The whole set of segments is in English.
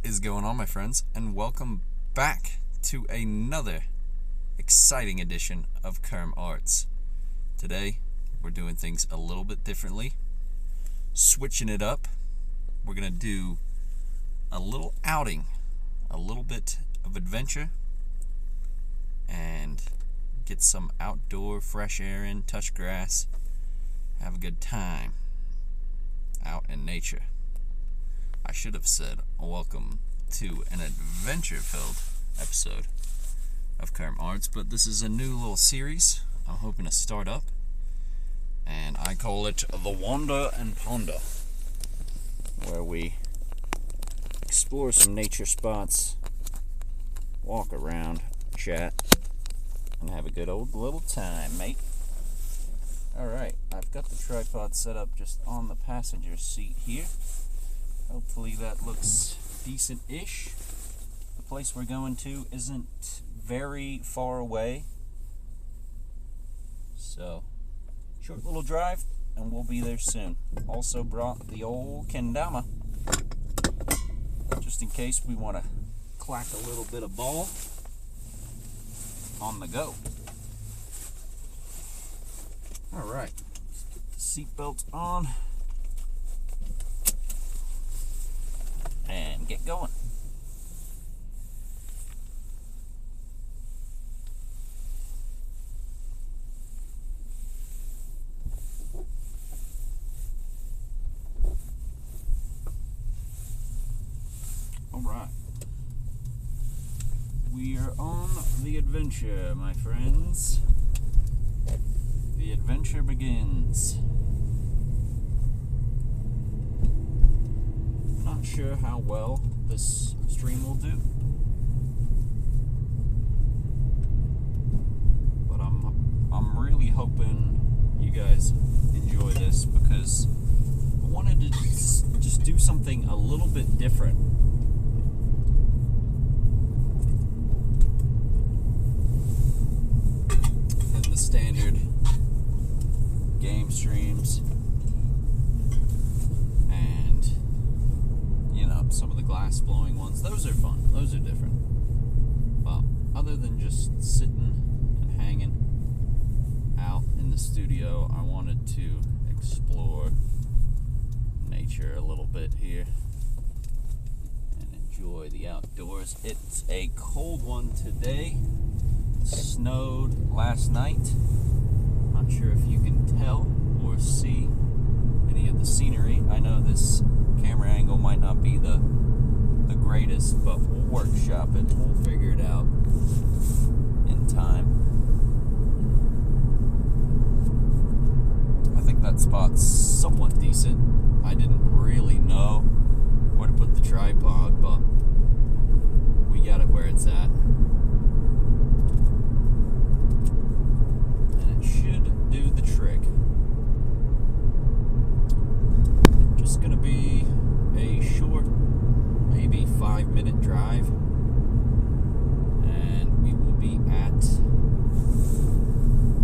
is going on, my friends, and welcome back to another exciting edition of Kerm Arts. Today we're doing things a little bit differently, switching it up. We're gonna do a little outing, a little bit of adventure, and get some outdoor fresh air in, touch grass, have a good time out in nature. I should have said welcome to an adventure-filled episode of Kerm Arts, but this is a new little series I'm hoping to start up, and I call it The Wander and Ponder, where we explore some nature spots, walk around, chat, and have a good old little time, mate. Alright, I've got the tripod set up just on the passenger seat here. Hopefully that looks decent-ish. The place we're going to isn't very far away. So, short little drive, and we'll be there soon. Also brought the old kendama, just in case we want to clack a little bit of ball on the go. Alright, let's get the seatbelt on and get going. Alright. We are on the adventure, my friends. The adventure begins. Not sure how well this stream will do, but I'm really hoping you guys enjoy this, because I wanted to just do something a little bit different. Than the standard game streams. Some of the glass blowing ones, those are fun, those are different. But other than just sitting and hanging out in the studio, I wanted to explore nature a little bit here and enjoy the outdoors. It's a cold one today. It snowed last night. Not sure if you can tell or see any of the scenery. I know this camera angle might not be the greatest, but we'll workshop it. We'll figure it out in time. I think that spot's somewhat decent. I didn't really know where to put the tripod, but we got it where it's at. And it should do the trick. Just gonna be a short, maybe 5-minute drive, and we will be at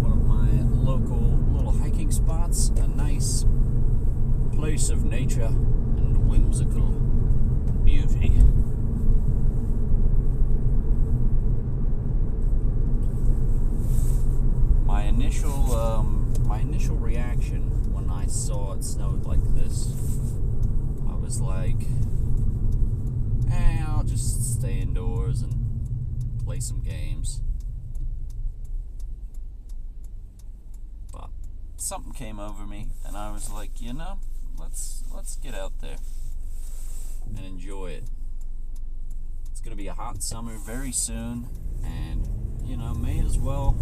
one of my local little hiking spots, a nice place of nature and whimsical beauty. My initial reaction when I saw it snowed like this, I was like, I'll just stay indoors and play some games. But something came over me, and I was like, let's get out there and enjoy it. It's gonna be a hot summer very soon, and may as well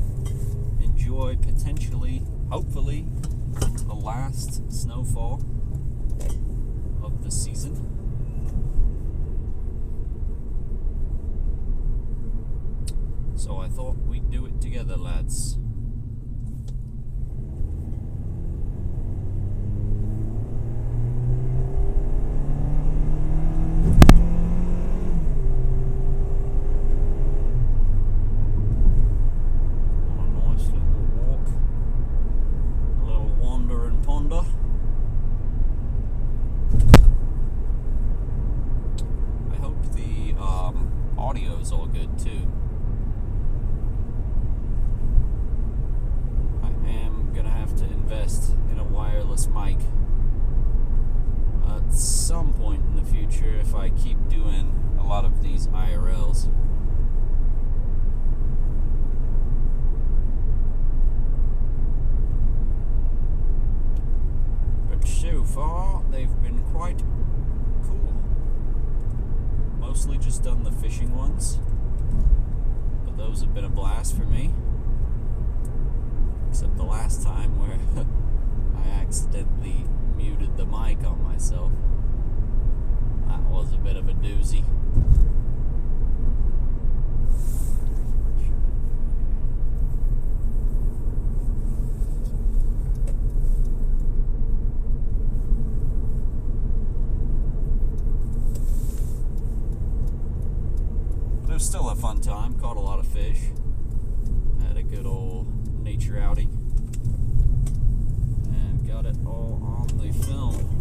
enjoy potentially, hopefully, the last snowfall of the season. So I thought we'd do it together, lads. On a nice little walk, a little wander and ponder. I hope sure if I keep doing a lot of these IRLs. But so far, they've been quite cool. Mostly just done the fishing ones, but those have been a blast for me. Except the last time where I accidentally muted the mic on myself. That was a bit of a doozy. But it was still a fun time. Caught a lot of fish. Had a good old nature outing. And got it all on the film.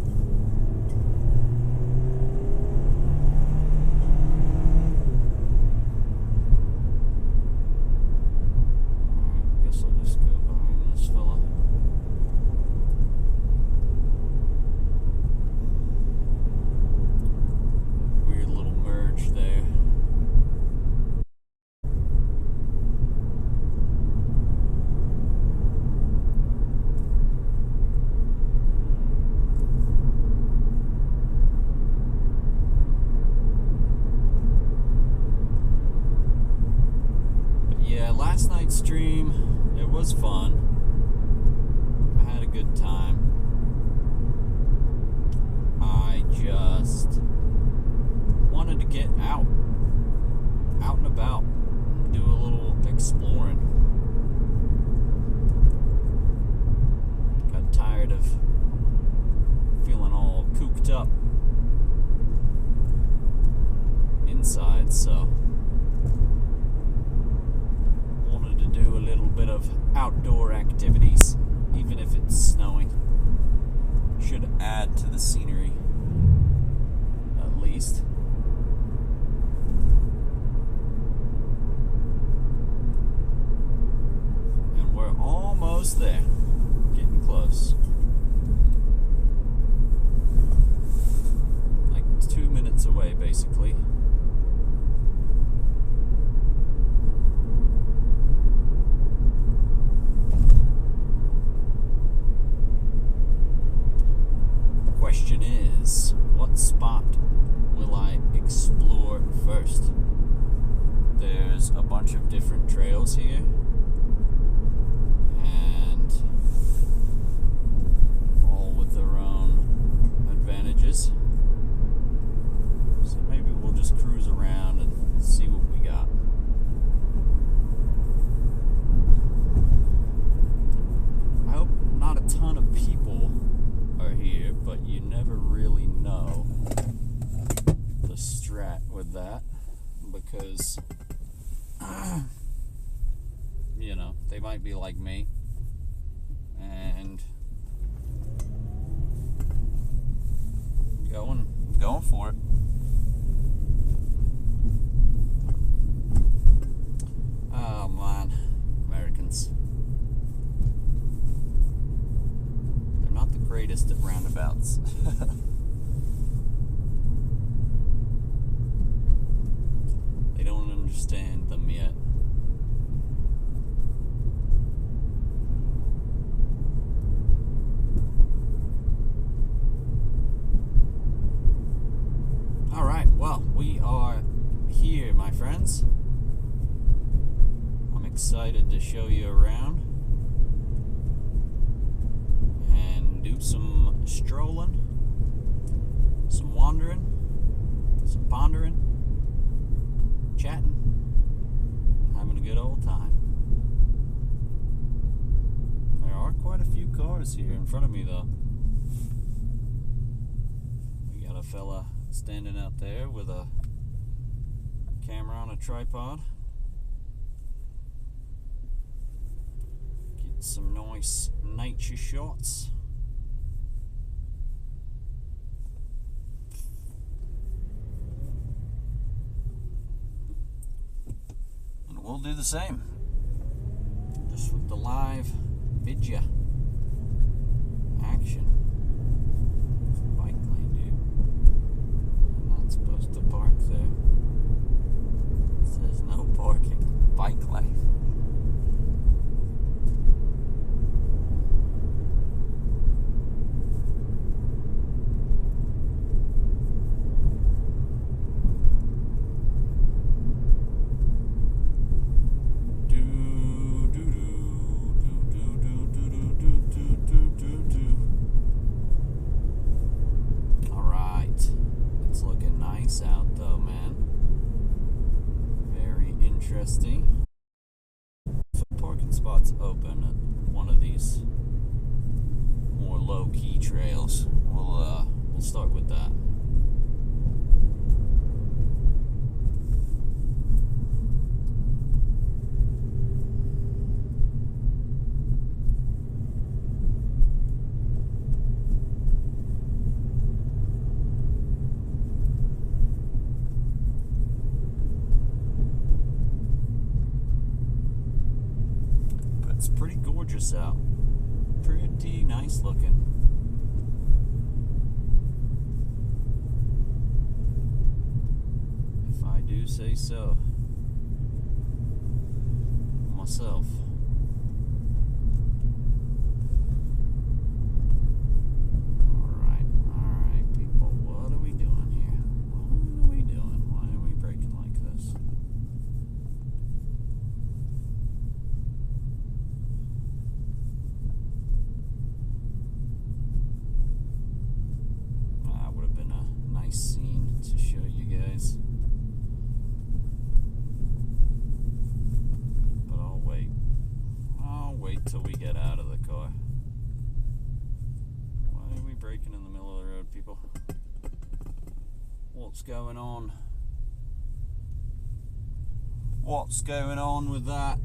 Last night's stream, it was fun. I had a good time. I just wanted to get out and about, and do a little exploring. Got tired of feeling all cooped up inside, so do a little bit of outdoor activities, even if it's snowing. Should add to the scenery, at least. And we're almost there. Getting close. Like 2 minutes away, basically. Question is, what spot will I explore first? There's a bunch of different trails here, and all with their own advantages. So maybe we'll just cruise around and see what we got. I hope not a ton of people are here, but you never really know the strat with that, because you know, they might be like me and going for it. Oh man, Americans. Not the greatest at roundabouts. They don't understand them yet. Alright, well, we are here, my friends. I'm excited to show you around. Do some strolling, some wandering, some pondering, chatting, having a good old time. There are quite a few cars here in front of me, though. We got a fella standing out there with a camera on a tripod. Get some nice nature shots. We'll do the same, just with the live vidya action. Bike lane, dude. nice out though, man. Very interesting. If a parking spot's open at one of these more low-key trails, we'll start with that. It's pretty gorgeous out. Pretty nice looking. If I do say so myself. Alright, people. What are we doing here? What are we doing? Why are we braking like this? Would have been a nice scene to show you guys. But I'll wait. I'll wait till we get out of the car. Why are we braking in the middle of the road, people? What's going on? What's going on with that?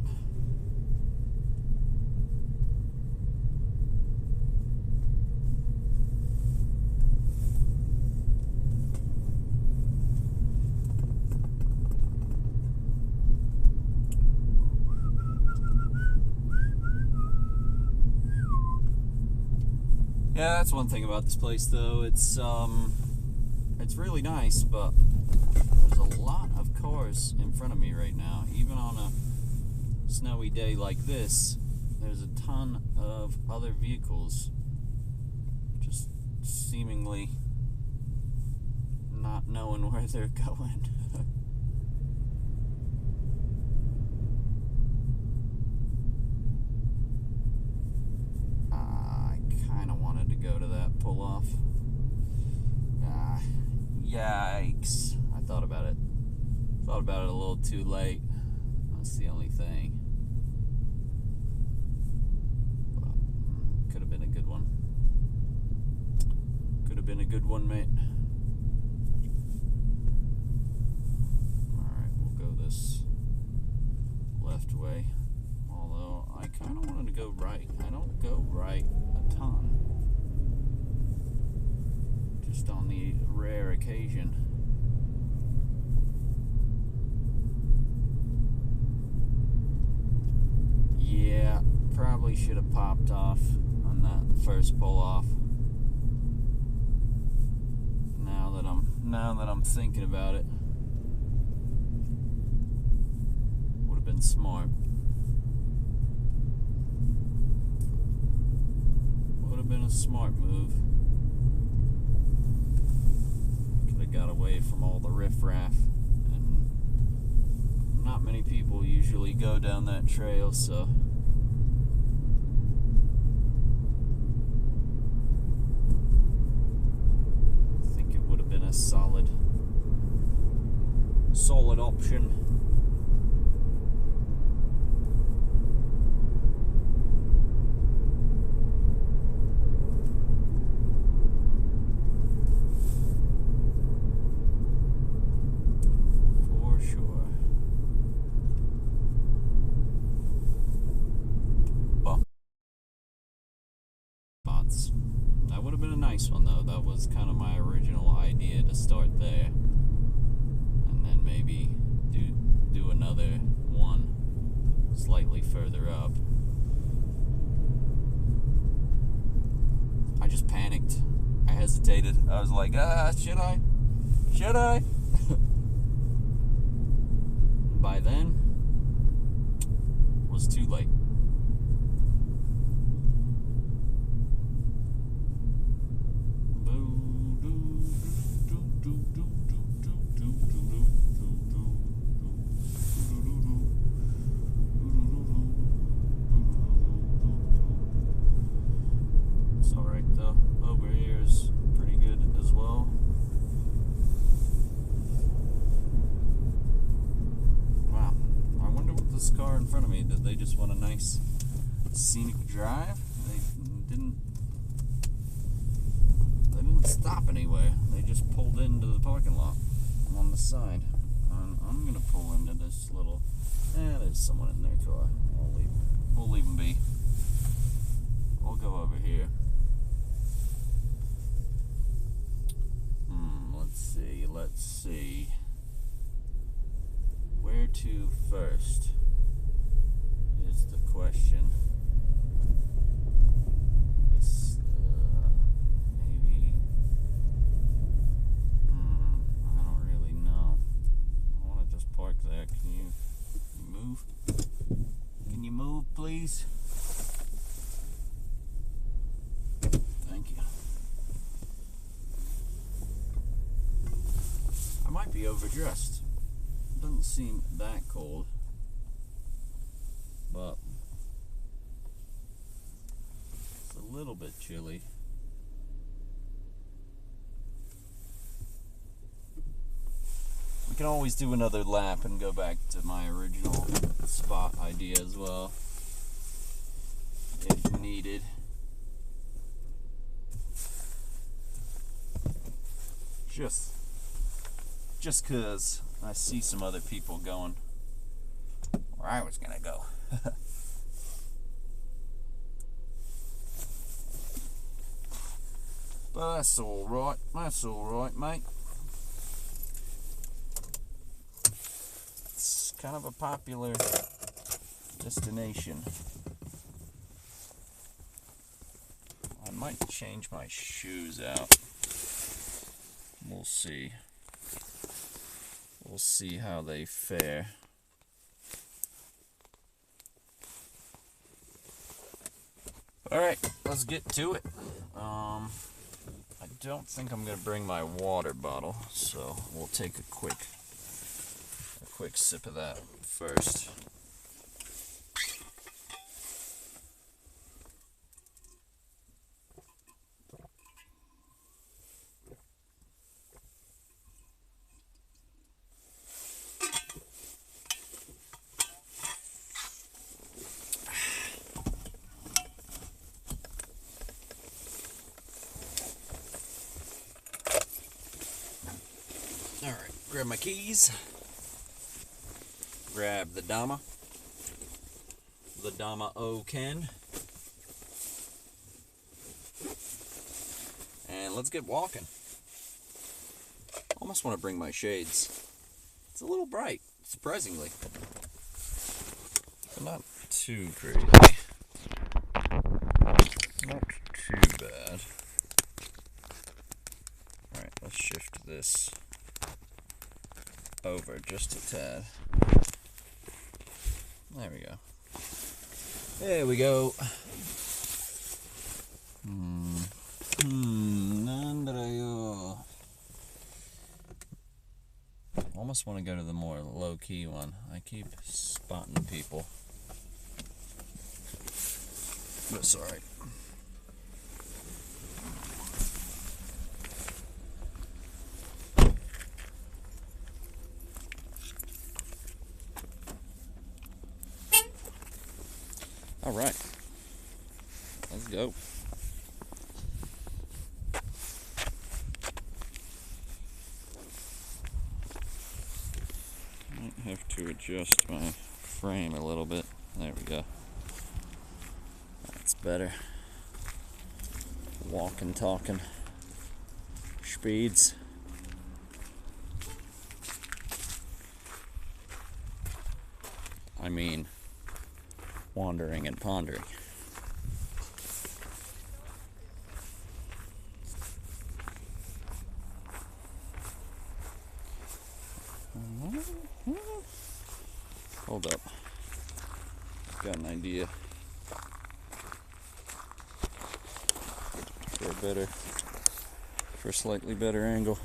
Yeah, that's one thing about this place, though. It's really nice, but there's a lot of cars in front of me right now. Even on a snowy day like this, there's a ton of other vehicles just seemingly not knowing where they're going. Go to that pull off. Yikes. I thought about it. Thought about it a little too late. That's the only thing. But could have been a good one. Could have been a good one, mate. Alright, we'll go this left way. Although I kind of wanted to go right. I don't go right a ton. Just on the rare occasion. Yeah, probably should have popped off on that first pull off. Now that I'm thinking about it, would have been smart. Would have been a smart move. Got away from all the riffraff, and not many people usually go down that trail, so I think it would have been a solid option. That would have been a nice one, though. That was kind of my original idea, to start there and then maybe do another one slightly further up. I just panicked. I hesitated. I was like, should I? By then, it was too late. It's alright though. Over here is pretty good as well. in front of me, did they just want a nice scenic drive? They didn't stop anywhere. They just pulled into the parking lot on the side. I'm gonna pull into this little. There's someone in their car. We'll leave them be. We'll go over here. Let's see. Where to first is the question. It's maybe. I don't really know. I want to just park there. Can you move? Can you move, please? Thank you. I might be overdressed. It doesn't seem that cold, but it's a little bit chilly. We can always do another lap and go back to my original spot idea as well, if needed. Just cause I see some other people going where I was gonna go. But that's alright. That's alright, mate. It's kind of a popular destination. I might change my shoes out. We'll see. We'll see how they fare. Alright, let's get to it. I don't think I'm gonna bring my water bottle, so we'll take a quick sip of that first. Alright, grab my keys, grab the Dama O-Ken, and let's get walking. Almost want to bring my shades. It's a little bright, surprisingly, but not too crazy. Not too bad. Alright, let's shift this over just a tad. There we go. There we go. Almost want to go to the more low-key one. I keep spotting people. But it's alright. Alright, let's go. Might have to adjust my frame a little bit. There we go. That's better. Walking, talking, speeds. I mean, wandering and pondering. Hold up. Got an idea for a slightly better angle.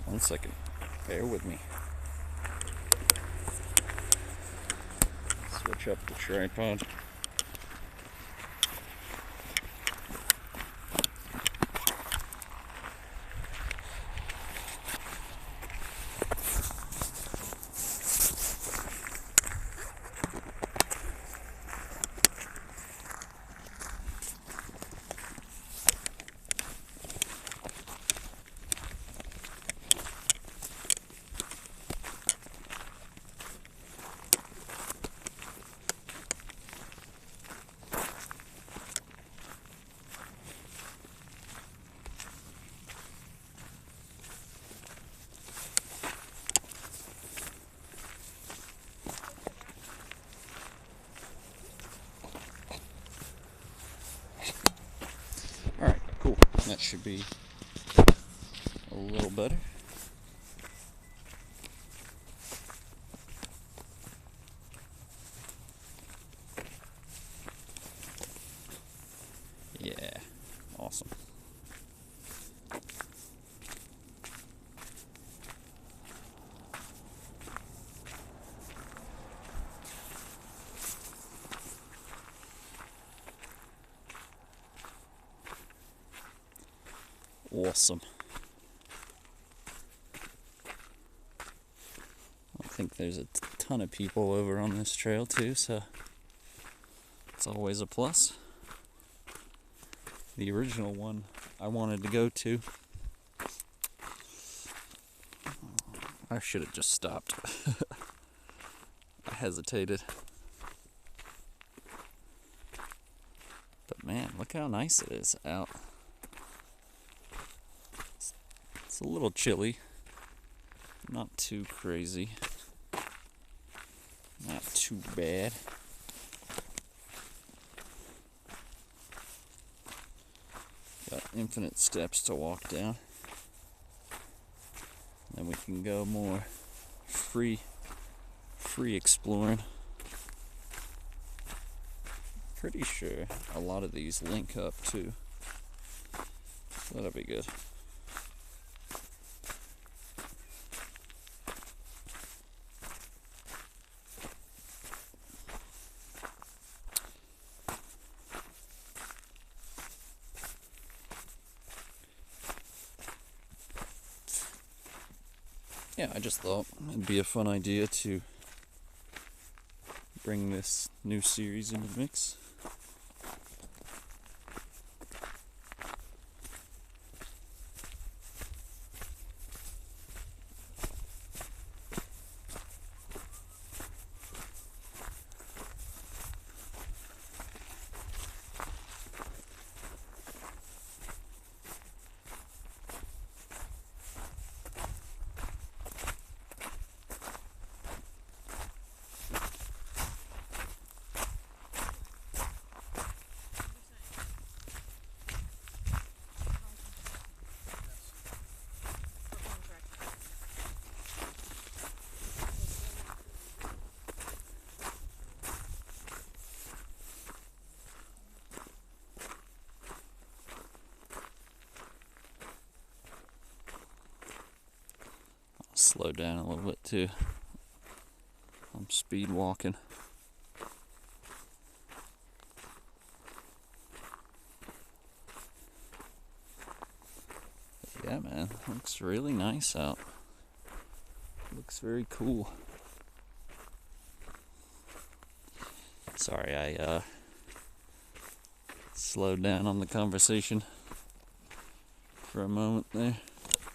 One second. Bear with me. Switch up the tripod. That should be a little better. Yeah, awesome. Awesome. I think there's a ton of people over on this trail too, so it's always a plus. The original one I wanted to go to, I should have just stopped. I hesitated. But man, look how nice it is out. It's a little chilly. Not too crazy. Not too bad. Got infinite steps to walk down. Then we can go more free exploring. Pretty sure a lot of these link up too. So that'll be good. Yeah, I just thought it'd be a fun idea to bring this new series into the mix. Slow down a little bit too. I'm speed walking. Yeah, man, looks really nice out. Looks very cool. Sorry, I slowed down on the conversation for a moment there,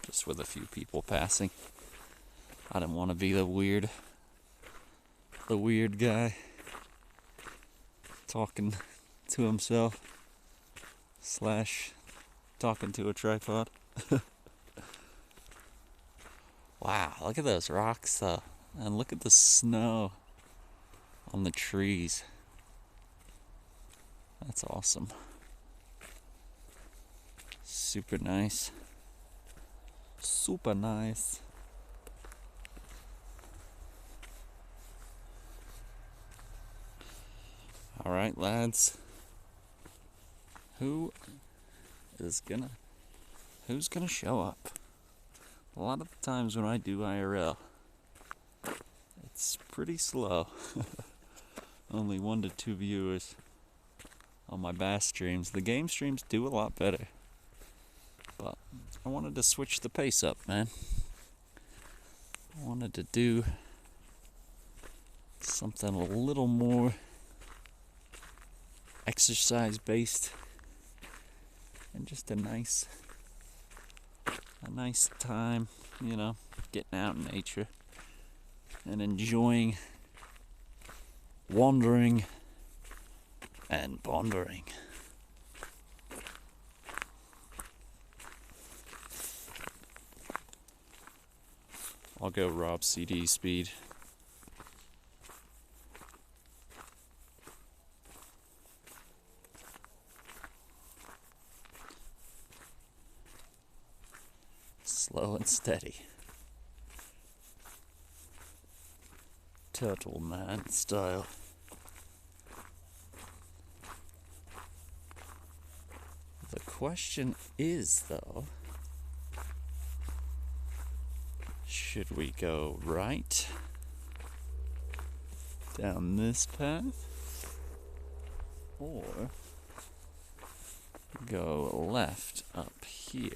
just with a few people passing. I didn't want to be the weird guy talking to himself / talking to a tripod. Wow, look at those rocks though, and look at the snow on the trees. That's awesome. Super nice. Super nice. All right, lads. Who's gonna show up? A lot of the times when I do IRL, it's pretty slow. Only 1 to 2 viewers on my bass streams. The game streams do a lot better, but I wanted to switch the pace up, man. I wanted to do something a little more exercise based and just a nice time, you know, getting out in nature and enjoying wandering and pondering. I'll go Rob CD speed. Slow and steady. Turtle Man style. The question is, though, should we go right down this path or go left up here?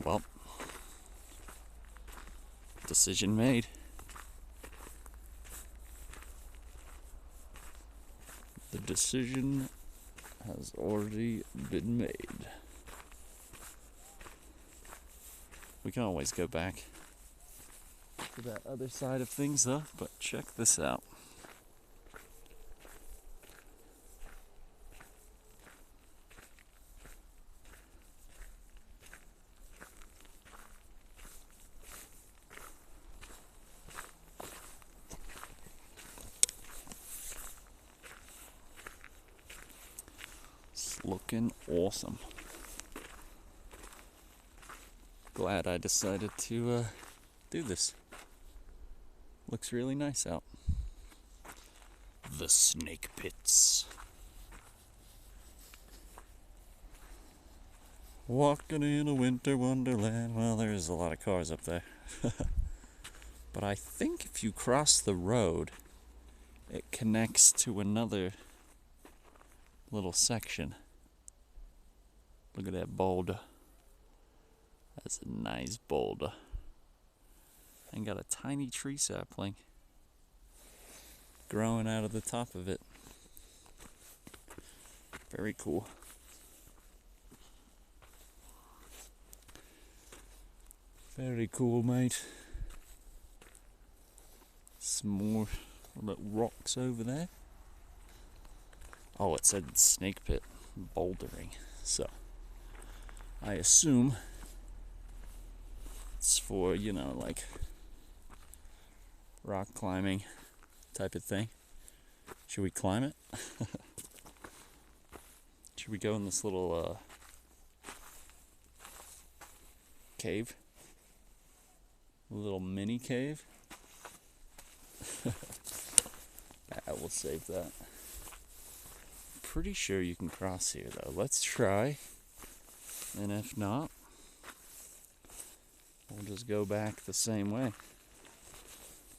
Well, decision made. The decision has already been made. We can always go back to that other side of things though, but check this out. It's looking awesome. Glad I decided to do this. Looks really nice out. The Snake Pits. Walking in a winter wonderland. Well, there's a lot of cars up there. But I think if you cross the road, it connects to another little section. Look at that boulder. That's a nice boulder. And got a tiny tree sapling growing out of the top of it. Very cool. Very cool, mate. Some more little rocks over there. Oh, it said Snake Pit bouldering. So, I assume it's for, you know, like rock climbing type of thing. Should we climb it? Should we go in this little cave? A little mini cave? I will save that. Pretty sure you can cross here though. Let's try. And if not, we'll just go back the same way.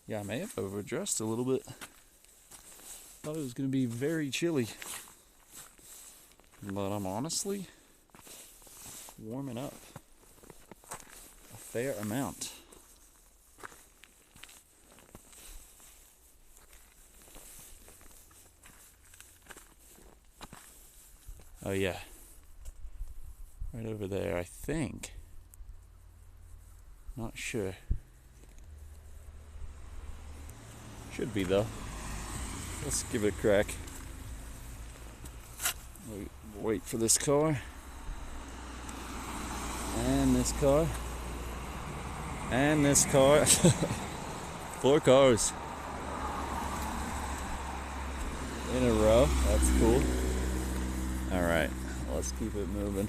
Yeah, I may have overdressed a little bit. Thought it was going to be very chilly. But I'm honestly warming up a fair amount. Oh yeah. Right over there, I think. Not sure. Should be though. Let's give it a crack. Wait for this car. And this car. And this car. 4 cars in a row. That's cool. Alright, let's keep it moving.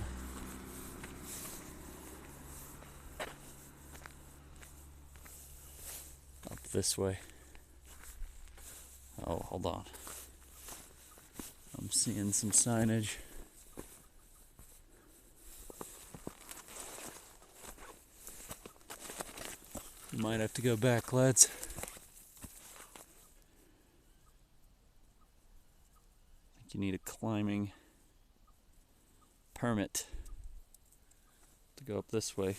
Up this way. Oh, hold on. I'm seeing some signage. You might have to go back, lads. I think you need a climbing permit to go up this way.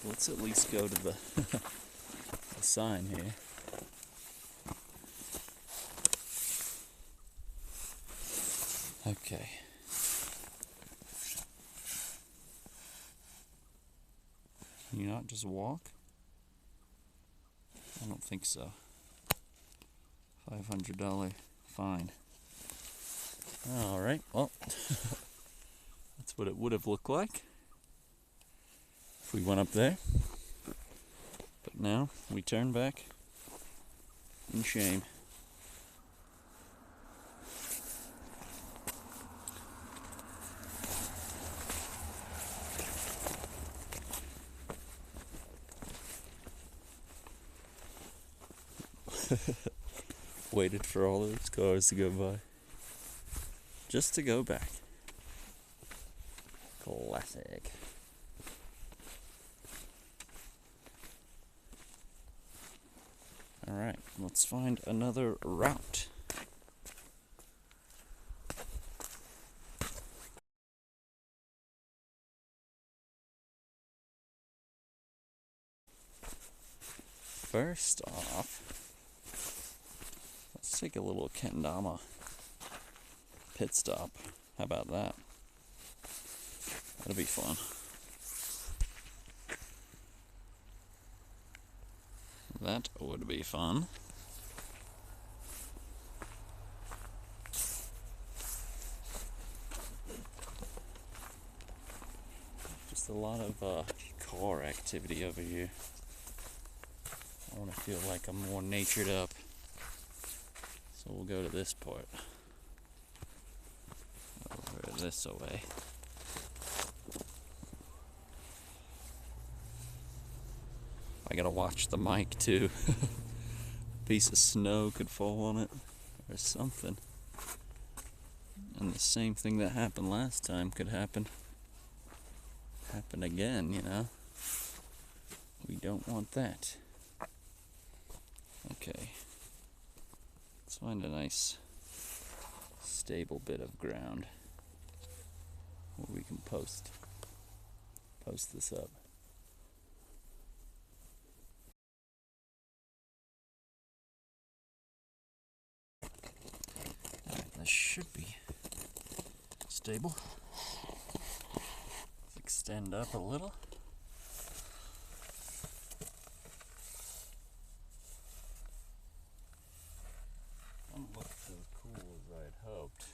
Let's at least go to the, the sign here. Okay. Can you not just walk? I don't think so. $500 fine. Alright, well, that's what it would have looked like if we went up there. But now we turn back in shame. Waited for all those cars to go by. Just to go back. Classic. Alright, let's find another route. First off, let's take a little kendama pit stop. How about that? That'll be fun. That would be fun. Just a lot of car activity over here. I want to feel like I'm more natured up. So we'll go to this part. Over this way. I gotta watch the mic too. Piece of snow could fall on it or something. And the same thing that happened last time could happen again, you know? We don't want that. Okay. Let's find a nice stable bit of ground where we can post this up. This should be stable. Let's extend up a little. Doesn't look so cool as I'd hoped.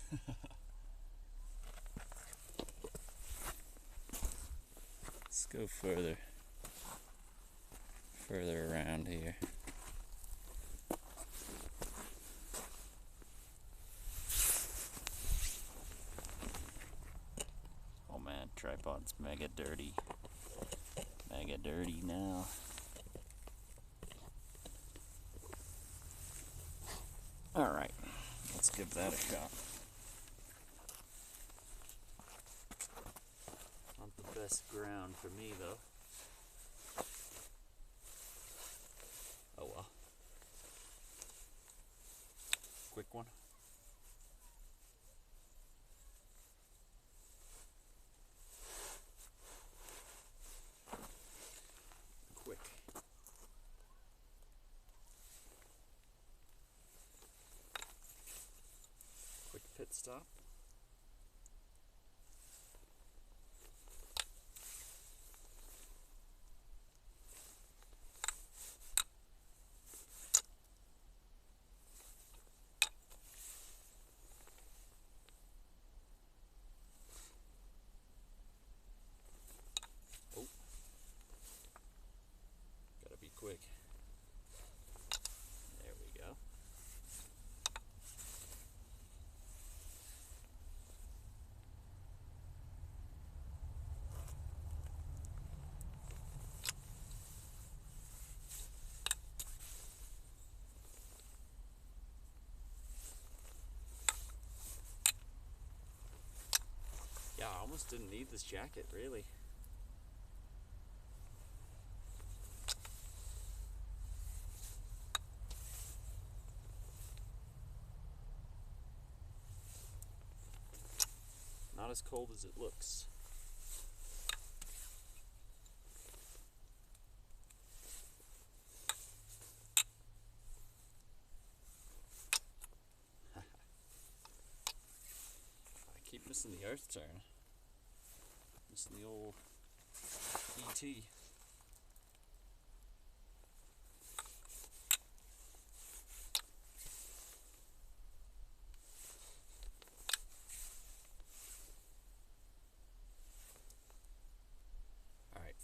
Let's go further around here. Oh man, tripod's mega dirty. Mega dirty now. Alright, let's give that a shot. Not the best ground for me though. Oh well. Quick one. Quick. Quick pit stop. Quick. There we go. Yeah, I almost didn't need this jacket, really. Not as cold as it looks. I keep missing the earth turn. Missing the old ET.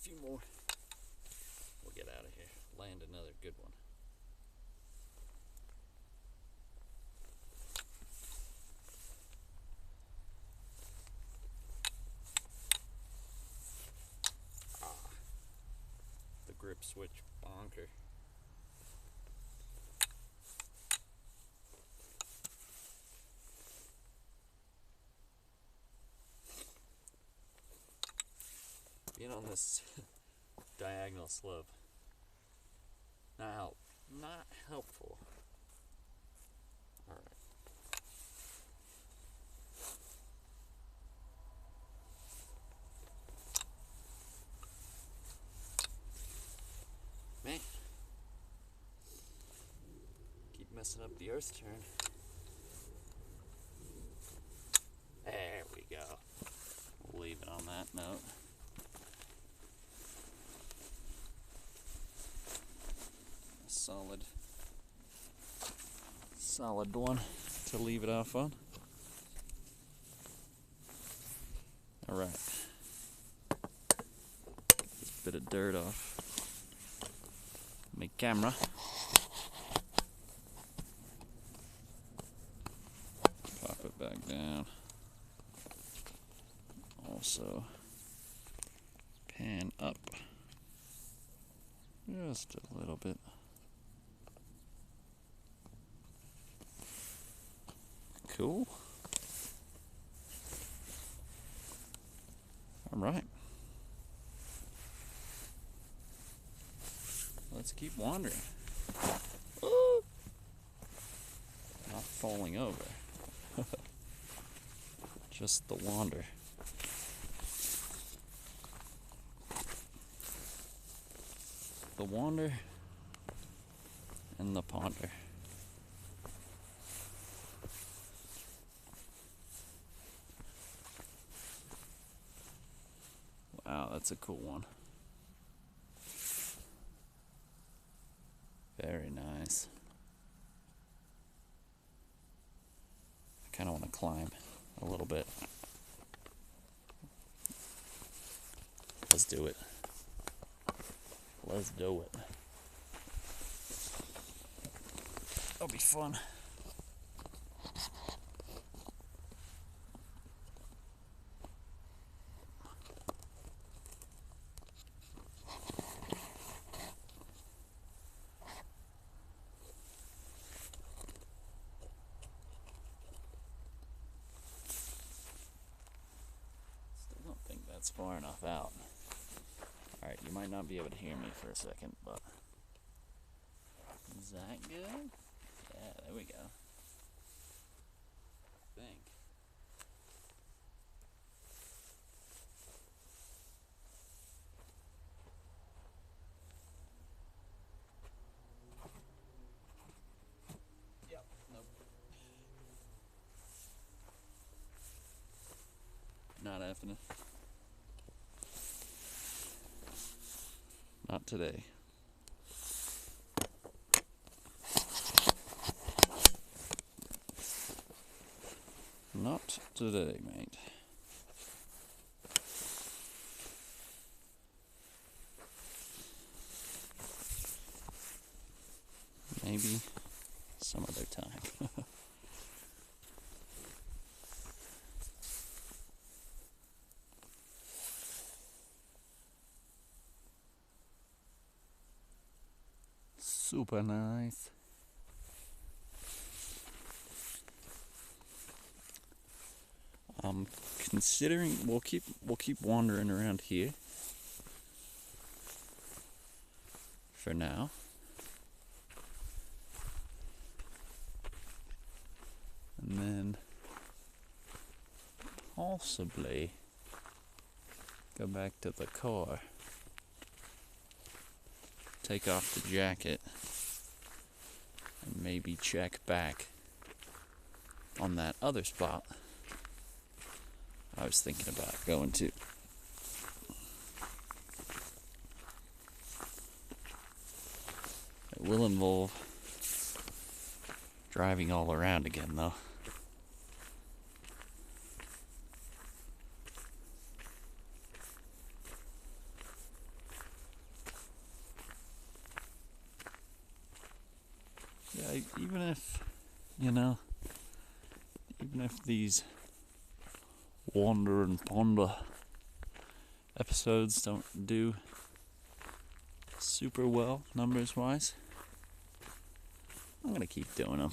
Few more. We'll get out of here. Land another good one. The grip switch bonker. being on this diagonal slope, not helpful. All right. Man, keep messing up the Earth's turn. There we go. We'll leave it on that note. A solid one to leave it off on. All right. Get this bit of dirt off my camera. Pop it back down. Also, pan up just a little bit. Cool. All right. Let's keep wandering. Not falling over. Just the wander. The wander and the ponder. Wow, that's a cool one. Very nice. I kind of want to climb a little bit. Let's do it. Let's do it. That'll be fun. Still don't think that's far enough out. Alright, you might not be able to hear me for a second, but is that good? Yeah, there we go. I think. Yep, nope. Not happening. Not today. Not today, mate. Maybe some other time. Super nice. Considering we'll keep wandering around here for now. And then possibly go back to the car. Take off the jacket and maybe check back on that other spot I was thinking about going to. It will involve driving all around again, though. Yeah, even if, even if these wander and ponder episodes don't do super well numbers wise, I'm gonna keep doing them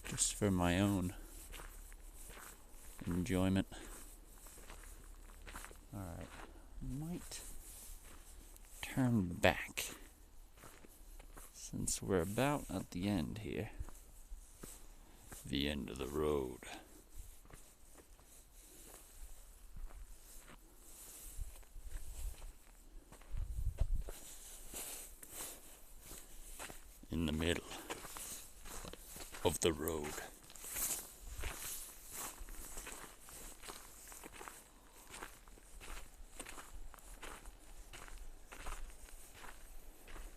just for my own enjoyment. we're about at the end here. The end of the road. In the middle of the road.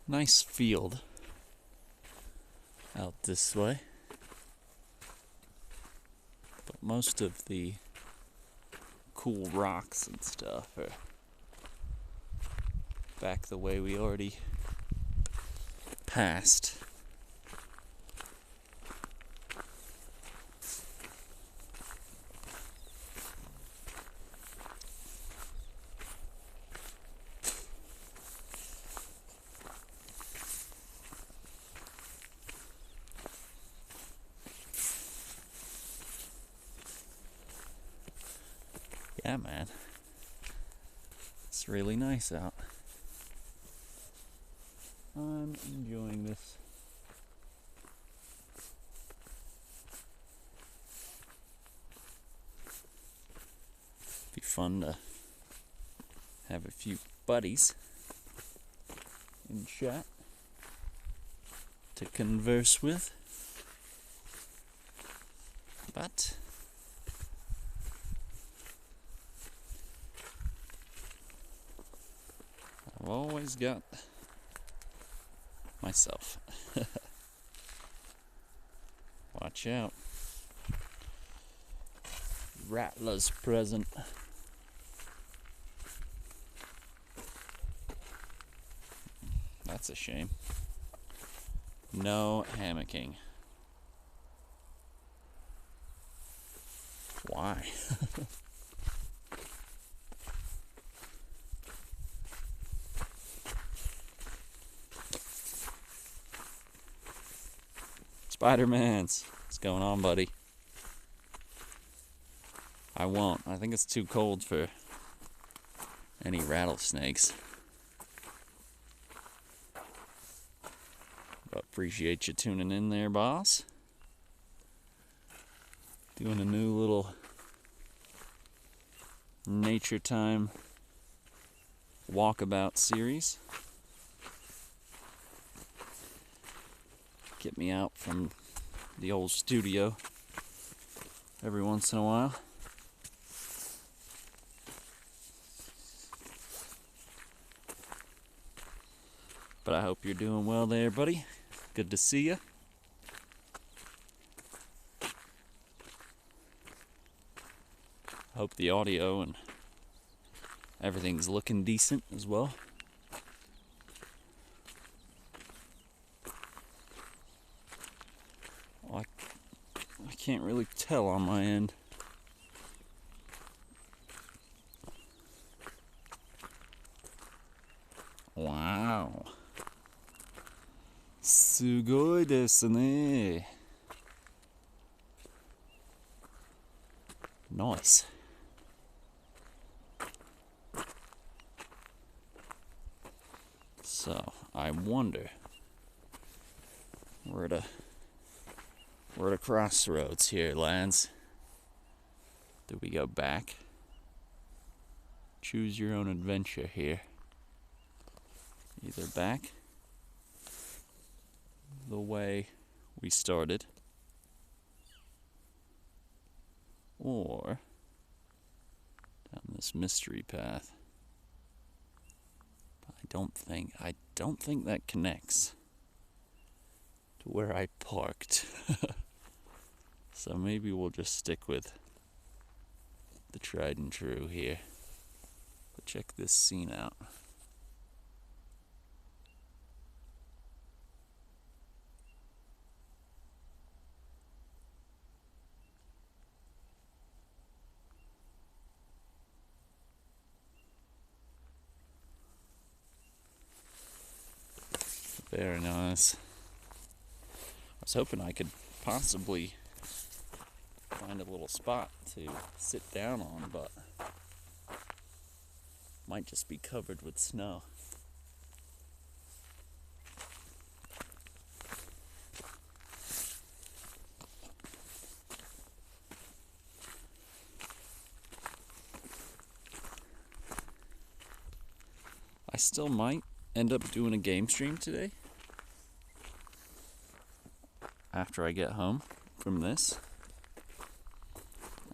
Nice field out this way, but most of the cool rocks and stuff are back the way we already passed. Yeah, man, it's really nice out. I'm enjoying this. Be fun to have a few buddies in chat to converse with, but I've always got myself. Watch out. Rattlers present. That's a shame. No hammocking. Why? Spider-Mans, what's going on, buddy? I won't. I think it's too cold for any rattlesnakes. But appreciate you tuning in there, boss. Doing a new little nature time walkabout series. Get me out from the old studio every once in a while. But I hope you're doing well there, buddy. Good to see you. Hope the audio and everything's looking decent as well. I can't really tell on my end. Wow. Sugoi desu ne. Nice. So, I wonder, we're at a crossroads here, lads. Do we go back? Choose your own adventure here. Either back the way we started, or down this mystery path. I don't think that connects to where I parked. So maybe we'll just stick with the tried and true here. But check this scene out. Very nice. I was hoping I could possibly find a little spot to sit down on, but might just be covered with snow. I still might end up doing a game stream today after I get home from this.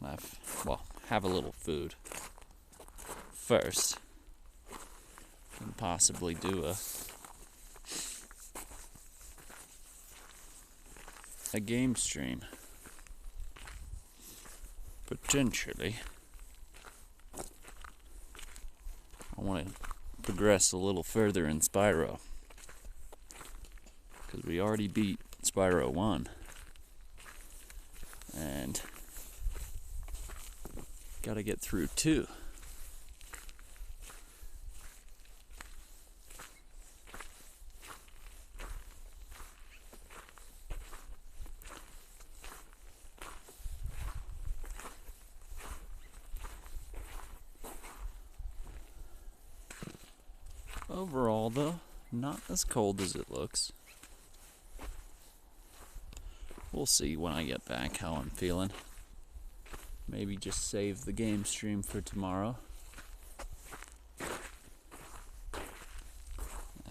And have a little food first, and possibly do a game stream. Potentially. I want to progress a little further in Spyro, because we already beat Spyro 1, and gotta get through 2. Overall, though, not as cold as it looks. We'll see when I get back how I'm feeling. Maybe just save the game stream for tomorrow.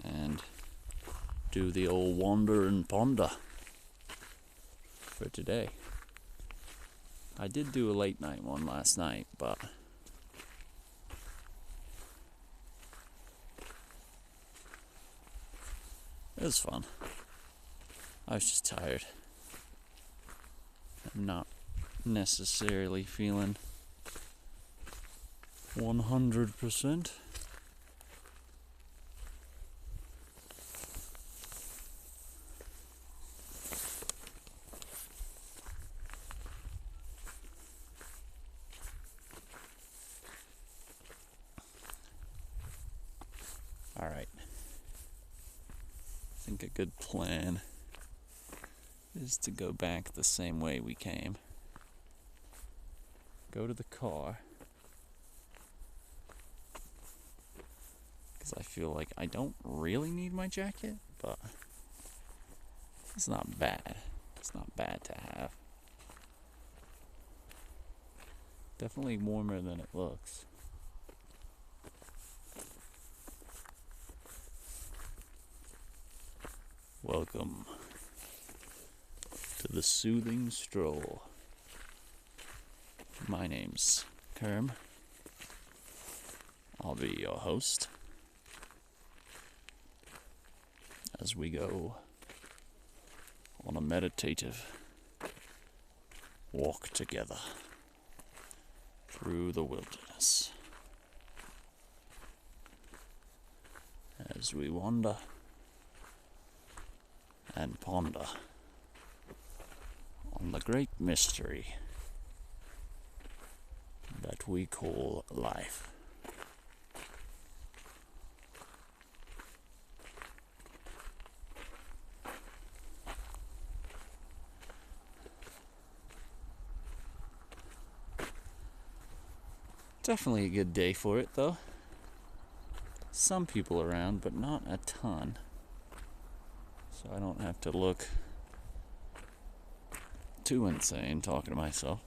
And do the old wander and ponder for today. I did do a late night one last night, but it was fun. I was just tired. I'm not necessarily feeling 100%. Alright. I think a good plan is to go back the same way we came. Go to the car. Because I feel like I don't really need my jacket, but it's not bad. It's not bad to have. Definitely warmer than it looks. Welcome to the Soothing Stroll. My name's Kerm. I'll be your host as we go on a meditative walk together through the wilderness. As we wander and ponder on the great mystery that we call life. Definitely a good day for it, though. Some people around, but not a ton. So I don't have to look too insane talking to myself.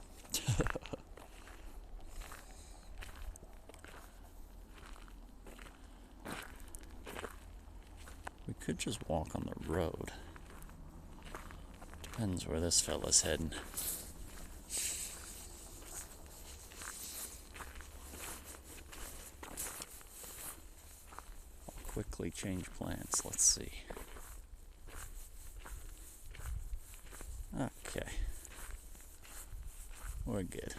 We could just walk on the road. Depends where this fella's heading. I'll quickly change plans. Let's see. Okay. We're good.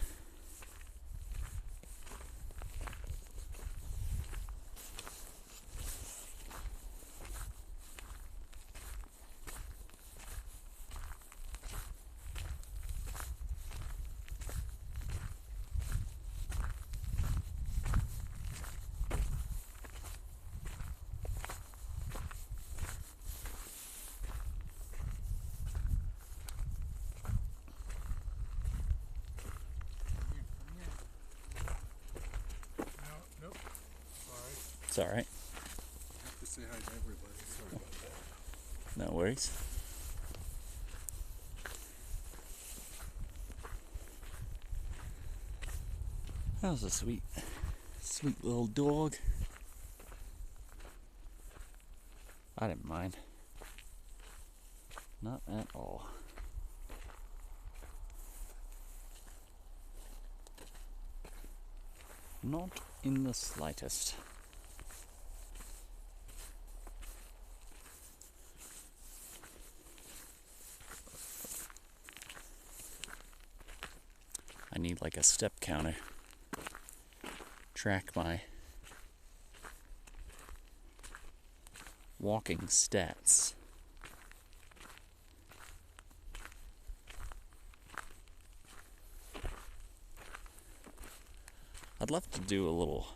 It's alright. I have to say hi to everybody. Sorry about that. No worries. That was a sweet little dog. I didn't mind. Not at all. Not in the slightest. I need like a step counter. Track my walking stats. I'd love to do a little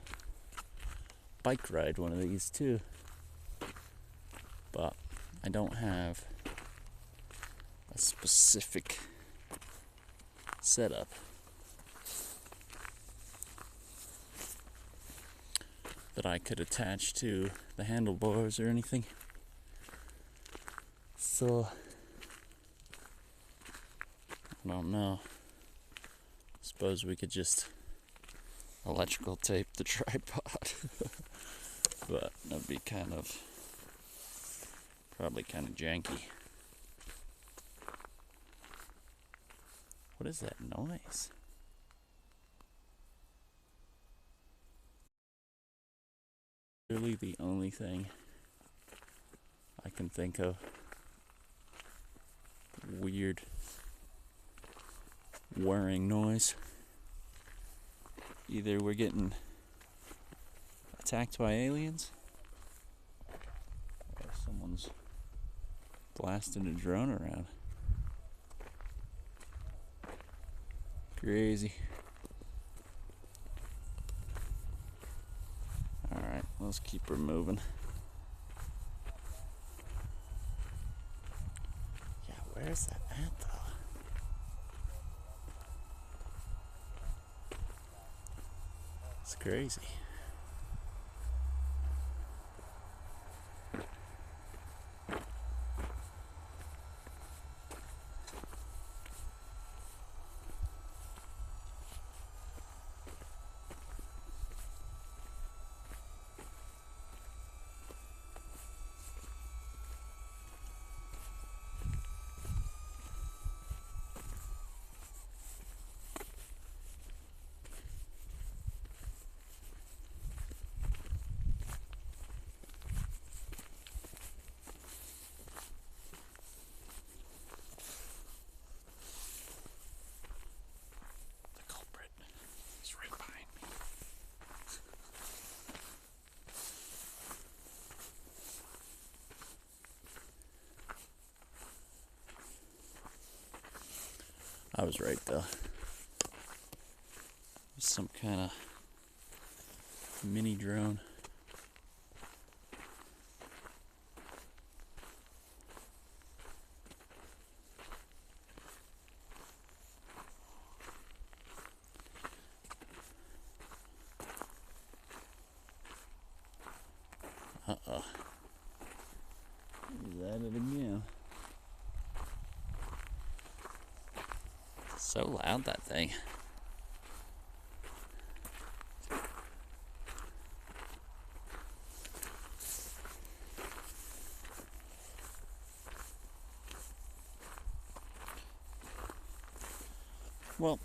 bike ride one of these too, but I don't have a specific setup that I could attach to the handlebars or anything. So I don't know. Suppose we could just electrical tape the tripod. But that'd be probably kind of janky. What is that noise? Really the only thing I can think of. Weird whirring noise. Either we're getting attacked by aliens, or someone's blasting a drone around. Crazy. Alright, let's keep her moving. Yeah, where's that at though? It's crazy. I was right though. Some kind of mini drone. Uh-oh. Is that it again? So loud, that thing. Well,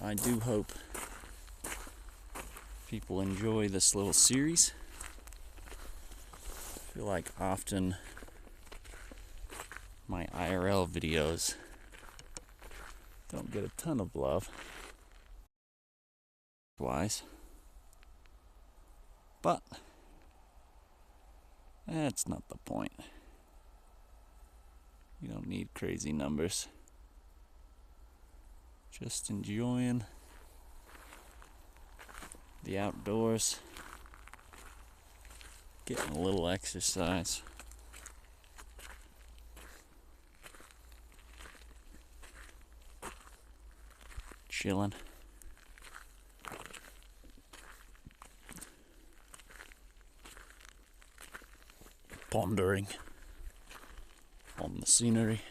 I do hope people enjoy this little series. I feel like often my IRL videos don't get a ton of love wise, but that's not the point. You don't need crazy numbers. Just enjoying the outdoors, getting a little exercise. Chilling. Pondering on the scenery.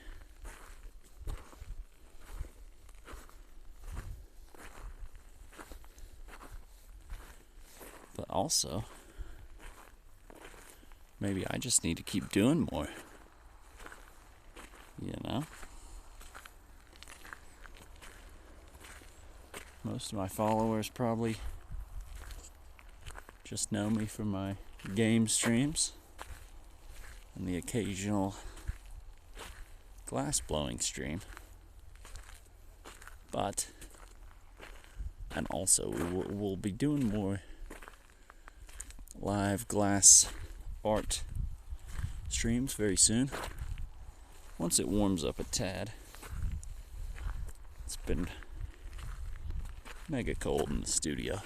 But also Maybe I just need to keep doing more. You know? Most of my followers probably just know me from my game streams and the occasional glass blowing stream. But, and also we'll be doing more live glass art streams very soon. Once it warms up a tad. It's been mega cold in the studio.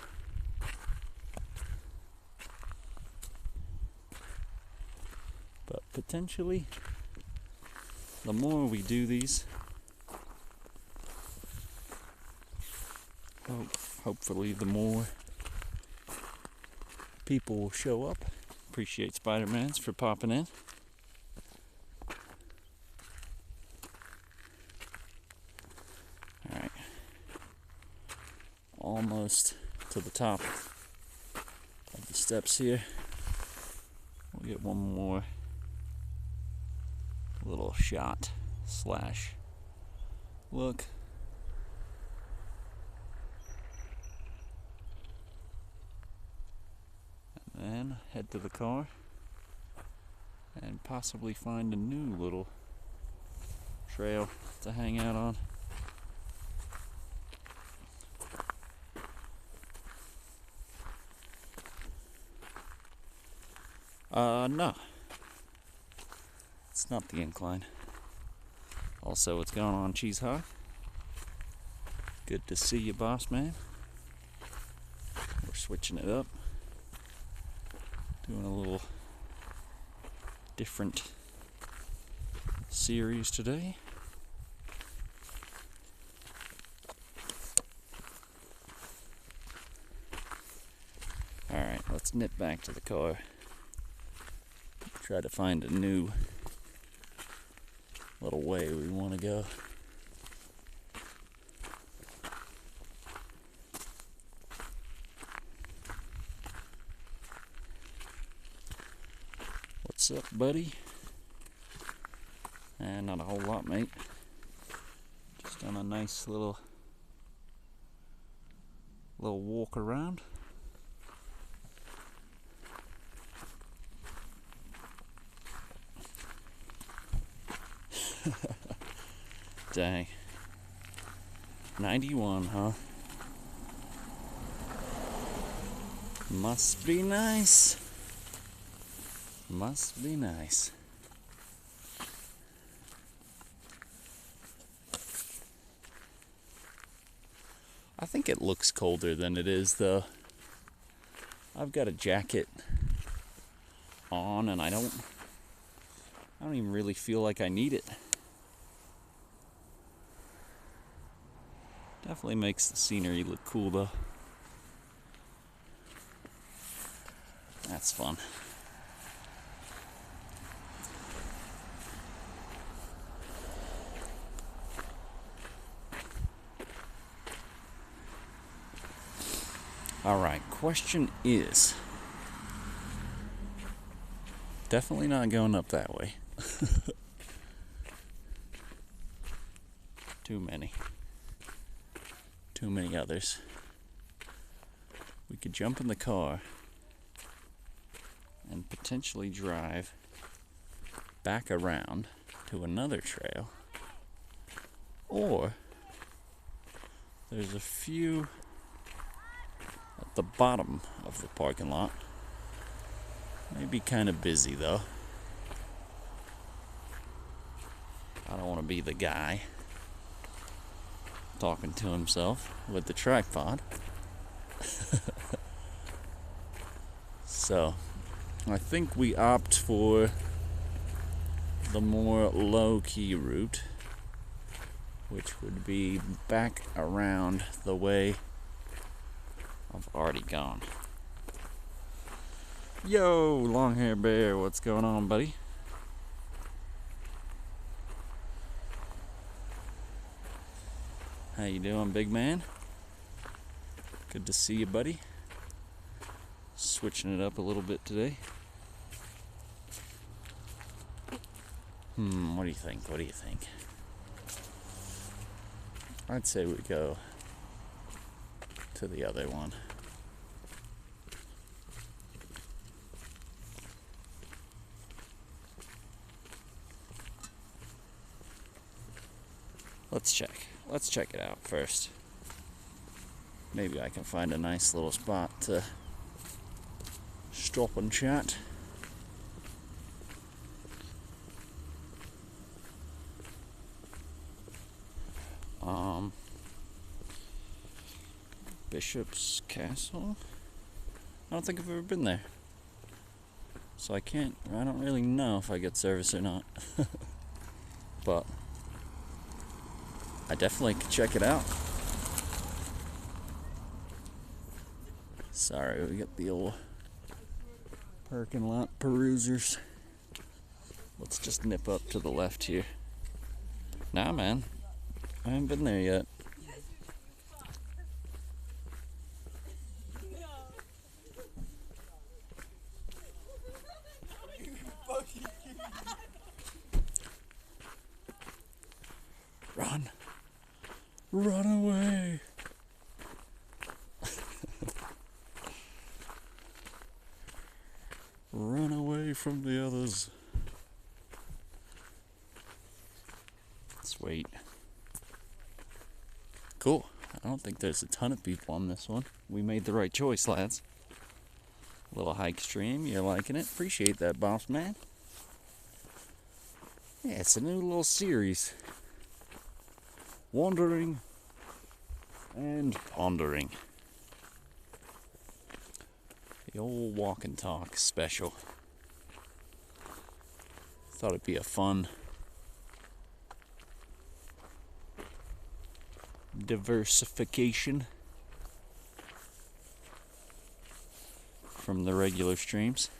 But potentially, the more we do these, hopefully the more people will show up. Appreciate Spider-Man's for popping in. Alright. Almost to the top of the steps here. We'll get one more little shot slash look. And then head to the car and possibly find a new little trail to hang out on. No. It's not the incline. Also, what's going on, Cheese Hog? Good to see you, boss man. We're switching it up. Doing a little different series today. Alright, let's nip back to the car. Try to find a new little way we want to go. What's up, buddy? And not a whole lot, mate. Just on a nice little walk around. Dang. 91, huh? Must be nice. Must be nice. I think it looks colder than it is, though. I've got a jacket on and I don't even really feel like I need it. Definitely makes the scenery look cool, though. That's fun. Alright, question is, definitely not going up that way. Too many others. We could jump in the car and potentially drive back around to another trail, or there's a few at the bottom of the parking lot. Maybe kind of busy though. I don't want to be the guy talking to himself with the tripod. So I think we opt for the more low-key route, which would be back around the way I've already gone. Yo, long hair bear, what's going on, buddy? How you doing, big man? Good to see you, buddy. Switching it up a little bit today. What do you think? What do you think? I'd say we go to the other one. Let's check it out first. Maybe I can find a nice little spot to stop and chat. Bishop's Castle? I don't think I've ever been there. So I don't really know if I get service or not. But I definitely could check it out. Sorry, we got the old parking lot perusers. Let's just nip up to the left here. Nah, man, I haven't been there yet. Run! Run away! Run away from the others. Sweet. Cool. I don't think there's a ton of people on this one. We made the right choice, lads. Little hike stream, you're liking it. Appreciate that, boss man. Yeah, it's a new little series. Wandering and pondering. The old walk and talk special. Thought it'd be a fun diversification from the regular streams.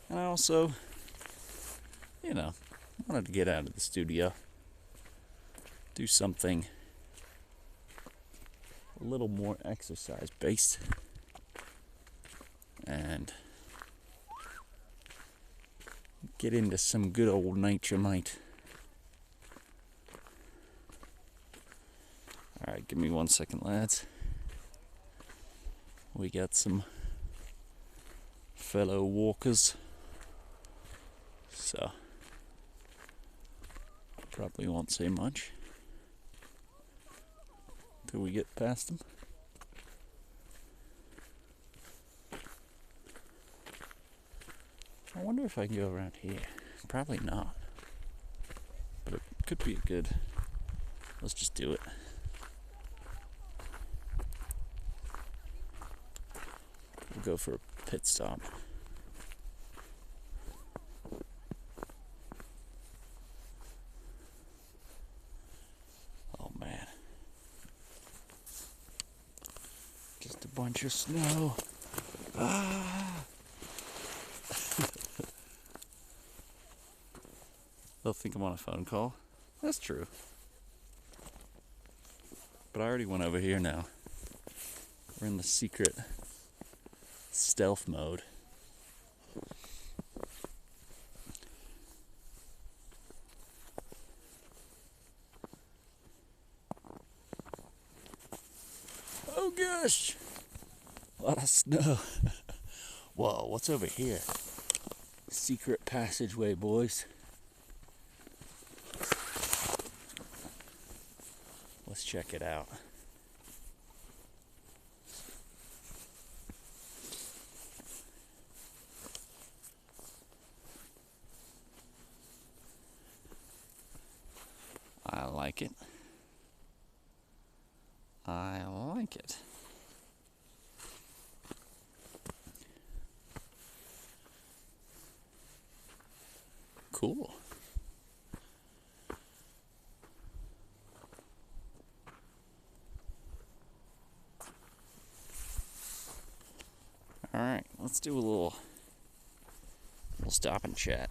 And I also, wanted to get out of the studio. Do something a little more exercise based and get into some good old nature, mate. Alright, give me 1 second, lads. We got some fellow walkers, so probably won't say much till we get past them. I wonder if I can go around here. Probably not. But it could be a good... Let's just do it. We'll go for a pit stop. Oh man. Just a bunch of snow. Ah! They'll think I'm on a phone call. That's true. But I already went over here now. We're in the secret stealth mode. Oh gosh! A lot of snow. Whoa, what's over here? Secret passageway, boys. Let's check it out. I like it. I like it. Cool. All right, let's do a little stop and chat.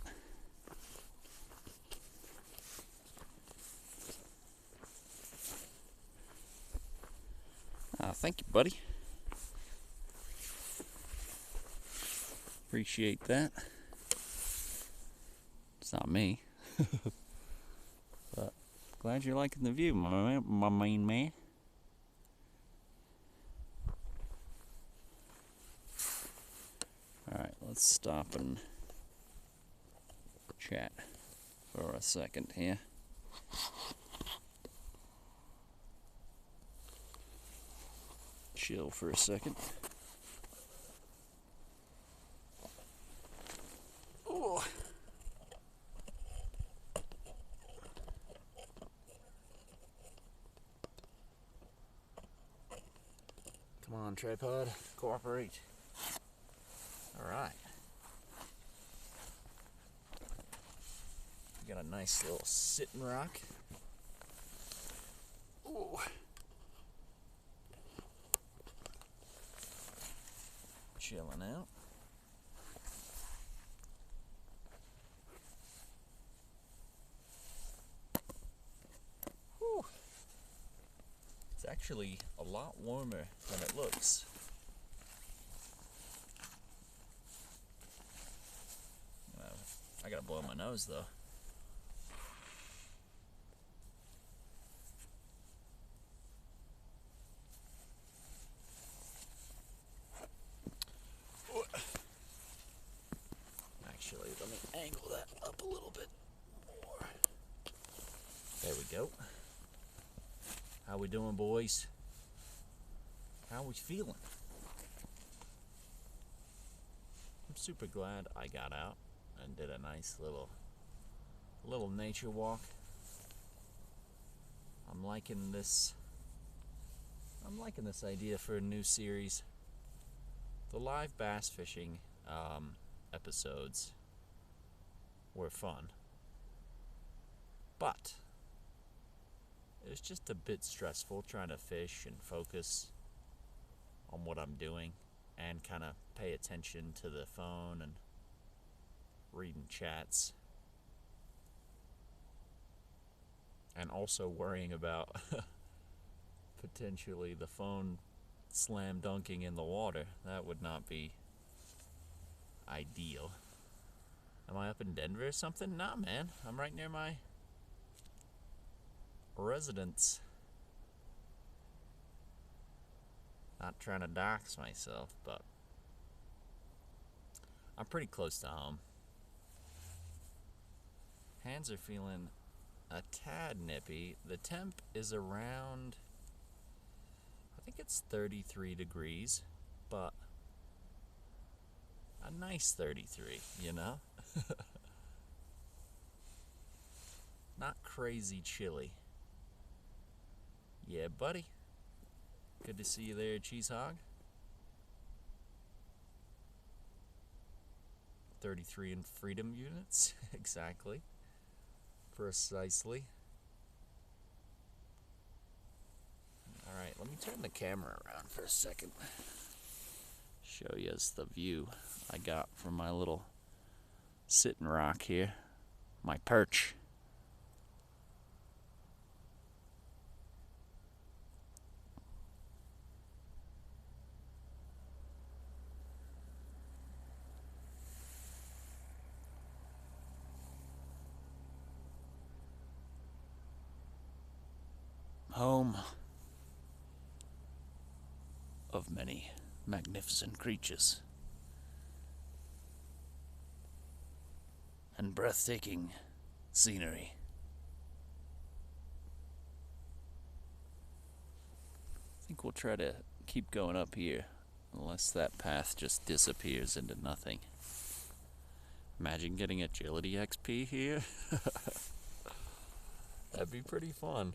Thank you, buddy. Appreciate that. It's not me. But glad you're liking the view, my main man. Alright, let's stop and chat for a second here. Chill for a second. Oh. Come on, tripod, cooperate. Alright. Got a nice little sitting rock. Ooh. Chilling out. Whew. It's actually a lot warmer than it looks. I gotta blow my nose though. Actually, let me angle that up a little bit more. There we go. How we doing, boys? How we feeling? I'm super glad I got out and did a nice little nature walk. I'm liking this idea for a new series. The live bass fishing episodes were fun, but it was just a bit stressful trying to fish and focus on what I'm doing and kind of pay attention to the phone and reading chats, and also worrying about potentially the phone slam dunking in the water. That would not be ideal. Am I up in Denver or something? Nah, man. I'm right near my residence. Not trying to dox myself, but I'm pretty close to home. Hands are feeling a tad nippy. The temp is around, I think it's 33 degrees, but a nice 33, you know? Not crazy chilly. Yeah, buddy. Good to see you there, Cheese Hog. 33 in freedom units. Exactly. Precisely. Alright, let me turn the camera around for a second. Show you the view I got from my little sitting rock here. My perch. Home of many magnificent creatures and breathtaking scenery. I think we'll try to keep going up here unless that path just disappears into nothing. Imagine getting agility XP here. That'd be pretty fun.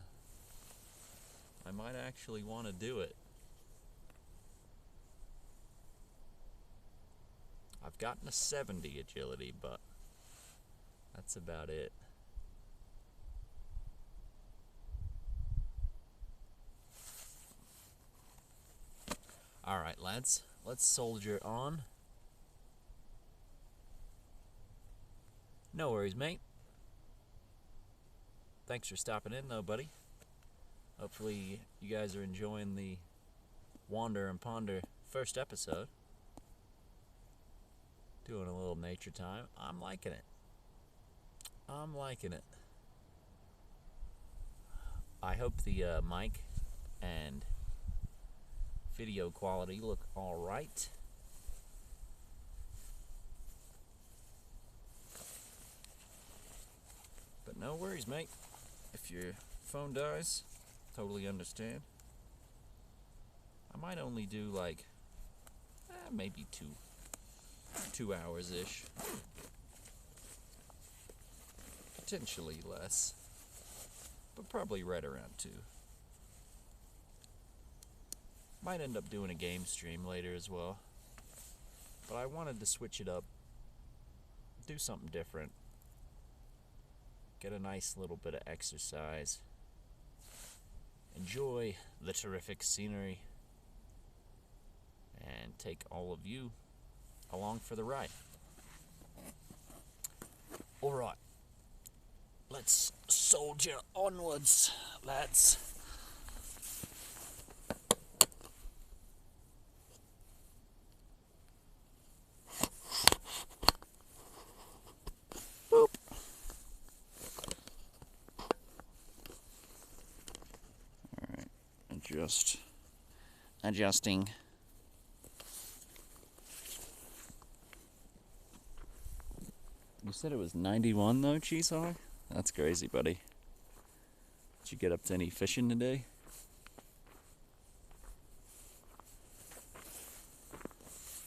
I might actually want to do it. I've gotten a 70 agility, but that's about it. Alright, lads, let's soldier on. No worries, mate. Thanks for stopping in, though, buddy. Hopefully you guys are enjoying the Wander and Ponder first episode. Doing a little nature time. I'm liking it. I'm liking it. I hope the mic and video quality look alright. But no worries, mate. If your phone dies, totally understand. I might only do like maybe 2 hours-ish. Potentially less, but probably right around 2. Might end up doing a game stream later as well, but I wanted to switch it up, do something different, get a nice little bit of exercise, enjoy the terrific scenery, and take all of you along for the ride. Alright, let's soldier onwards, lads. Boop. Alright, adjusting. You said it was 91 though, Cheesehog? That's crazy, buddy. Did you get up to any fishing today?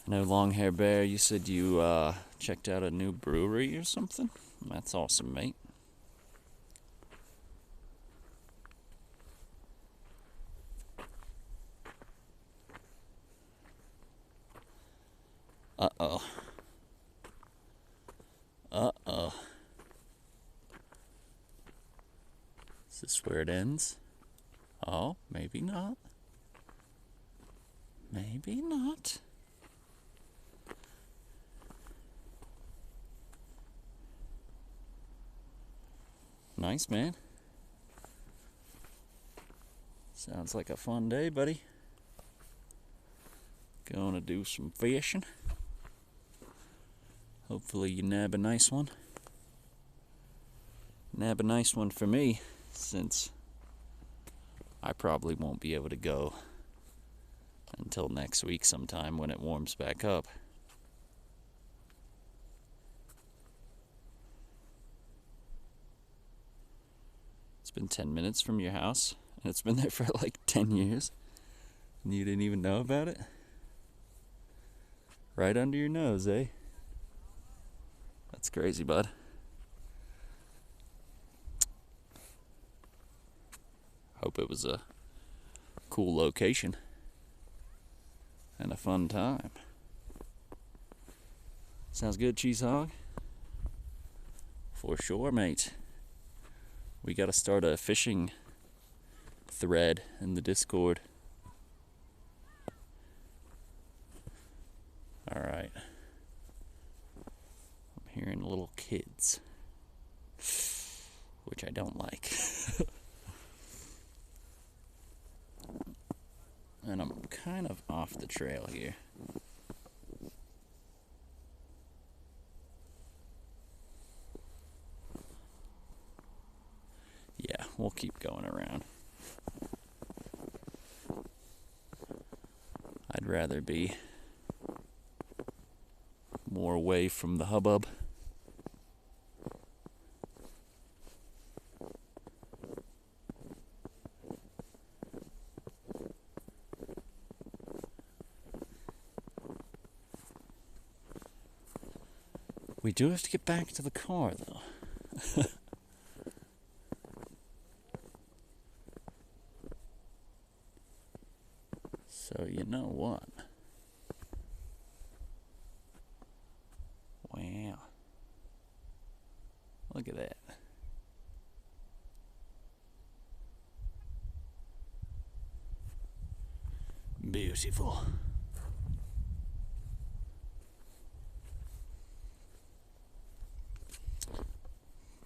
I know Long Hair Bear, you said you checked out a new brewery or something? That's awesome, mate. Uh-oh. Uh-oh. Is this where it ends? Oh, maybe not. Maybe not. Nice, man. Sounds like a fun day, buddy. Gonna do some fishing. Hopefully you nab a nice one. Nab a nice one for me, since I probably won't be able to go until next week sometime when it warms back up. It's been 10 minutes from your house, and it's been there for like 10 years, and you didn't even know about it? Right under your nose, eh? That's crazy, bud. Hope it was a cool location and a fun time. Sounds good, Cheesehog? For sure, mate. We gotta start a fishing thread in the Discord. Alright. I'm hearing little kids, which I don't like. And I'm kind of off the trail here. Yeah, we'll keep going around. I'd rather be more away from the hubbub. We do have to get back to the car, though. So, you know what? Wow. Look at that. Beautiful.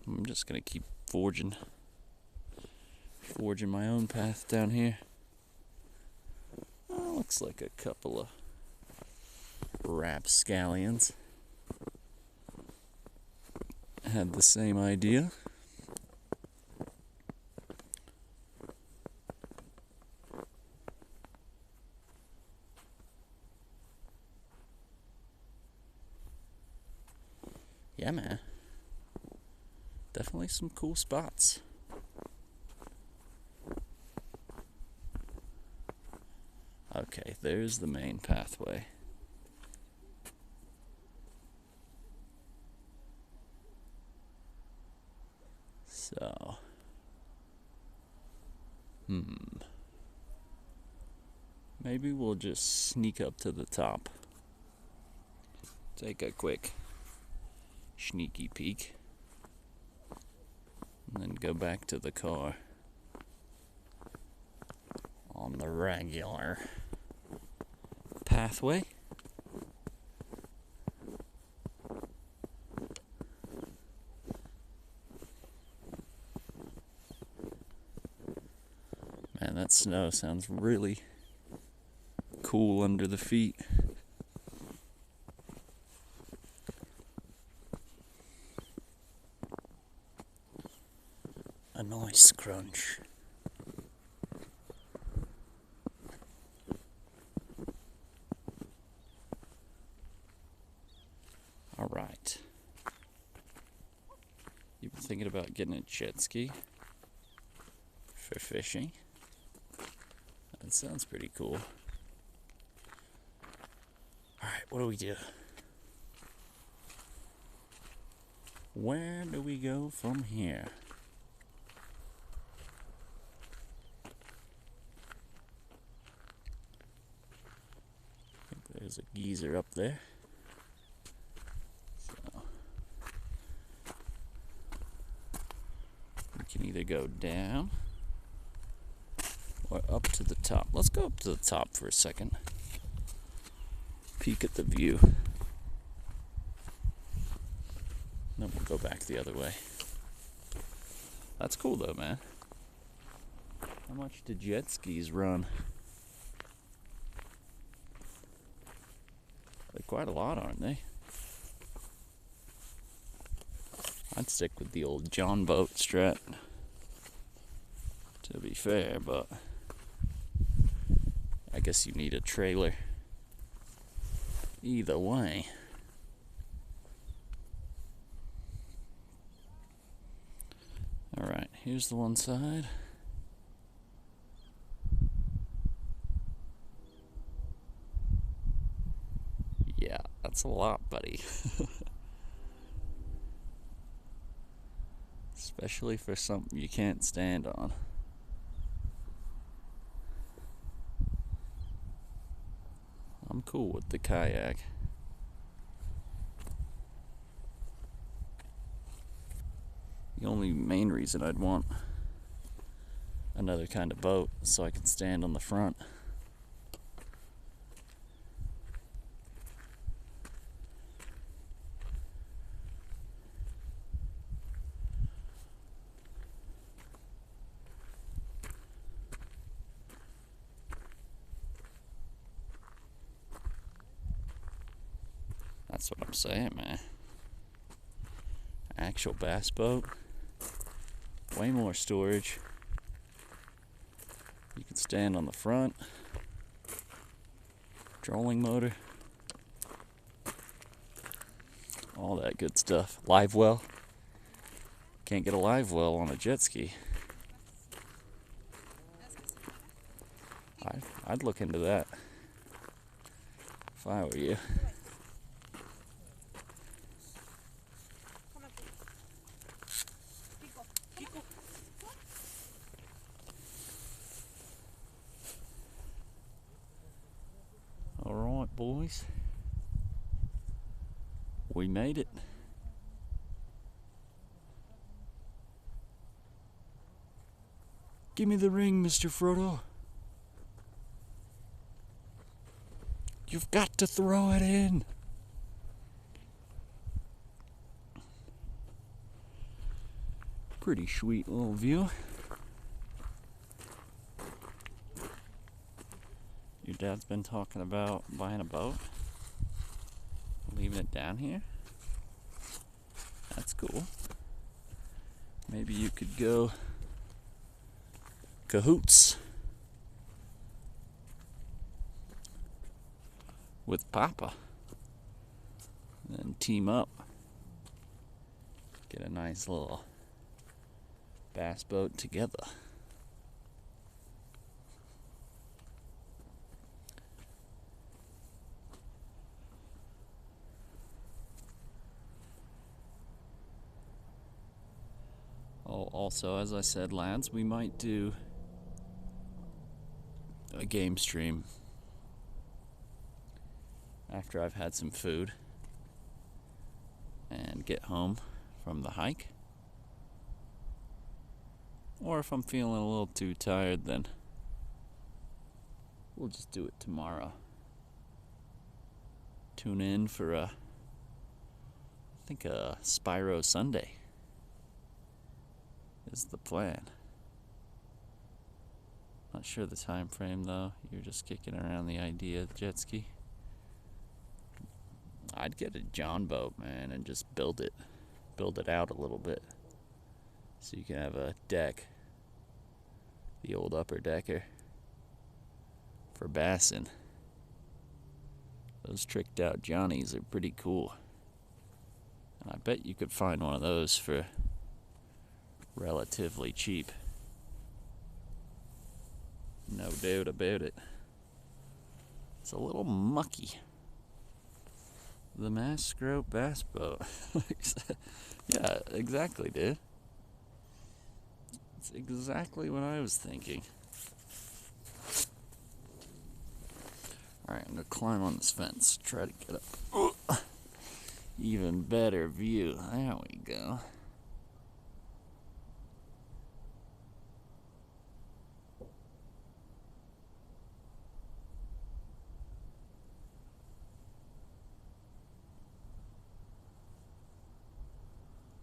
I'm just gonna keep forging my own path down here. Oh, looks like a couple of rapscallions had the same idea. Yeah, man. Definitely some cool spots. Okay, there's the main pathway. So, maybe we'll just sneak up to the top. Take a quick sneaky peek. And then go back to the car on the regular pathway. Man, that snow sounds really cool under the feet. A nice crunch. All right. You've been thinking about getting a jet ski for fishing? That sounds pretty cool. Alright, what do we do? Where do we go from here? I think there's a geezer up there. So we can either go down or up to the top. Let's go up to the top for a second. Peek at the view. Then we'll go back the other way. That's cool though, man. How much do jet skis run? They're quite a lot, aren't they? I'd stick with the old John boat strat, to be fair, but I guess you need a trailer. Either way. Alright, here's the one side. Yeah, that's a lot, buddy. Especially for something you can't stand on. I'm cool with the kayak. The only main reason I'd want another kind of boat is so I can stand on the front. That's what I'm saying, man. Actual bass boat. Way more storage. You can stand on the front. Trolling motor. All that good stuff. Live well. Can't get a live well on a jet ski. I'd look into that if I were you. Alright, boys. We made it. Give me the ring, Mr. Frodo. You've got to throw it in. Pretty sweet little view. Your dad's been talking about buying a boat, leaving it down here. That's cool. could go cahoots with Papa and team up. Get a nice little bass boat together. Oh, also, as I said, lads, we might do a game stream after I've had some food and get home from the hike. Or if I'm feeling a little too tired, then we'll just do it tomorrow. Tune in for I think a Spyro Sunday is the plan. Not sure the time frame though. You're just kicking around the idea of jet ski. I'd get a John boat, man, and just build it out a little bit, so you can have a deck, the old upper decker for bassing. Those tricked out Johnnies are pretty cool, and I bet you could find one of those for relatively cheap. No doubt about it. It's a little mucky. The Maskro bass boat. Yeah, exactly, dude. It's exactly what I was thinking. Alright, I'm gonna climb on this fence, try to get a even better view. There we go.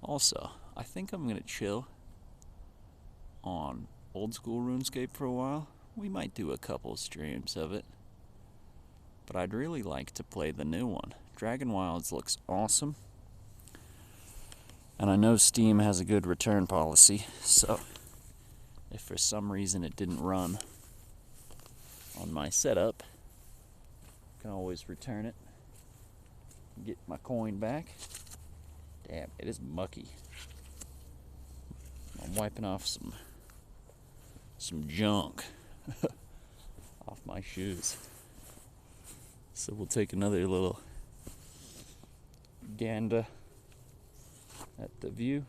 Also, I think I'm gonna chill on old school RuneScape for a while. We might do a couple streams of it, but I'd really like to play the new one. Dragon Wilds looks awesome, and I know Steam has a good return policy, so if for some reason it didn't run on my setup, I can always return it and get my coin back. Damn, it is mucky. I'm wiping off some junk off my shoes. So we'll take another little gander at the view,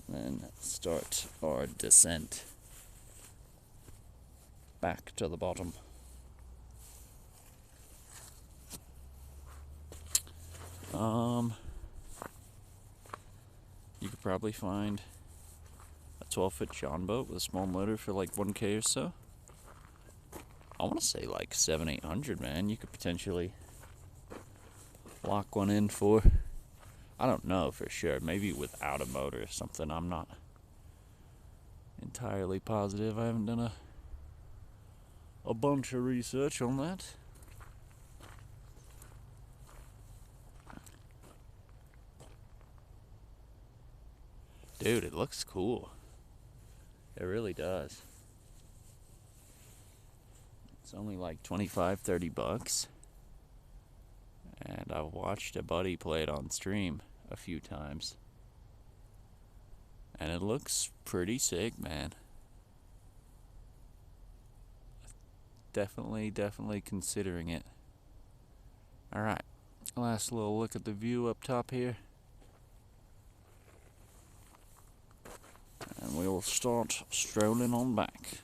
and then start our descent back to the bottom. You could probably find a 12-foot John boat with a small motor for like 1K or so. I want to say like 700-800, man. You could potentially lock one in for, I don't know for sure, maybe without a motor or something. I'm not entirely positive. I haven't done a bunch of research on that. Dude, it looks cool. It really does. It's only like 25-30 bucks. And I've watched a buddy play it on stream a few times. And it looks pretty sick, man. Definitely considering it. Alright, last little look at the view up top here. And we'll start strolling on back.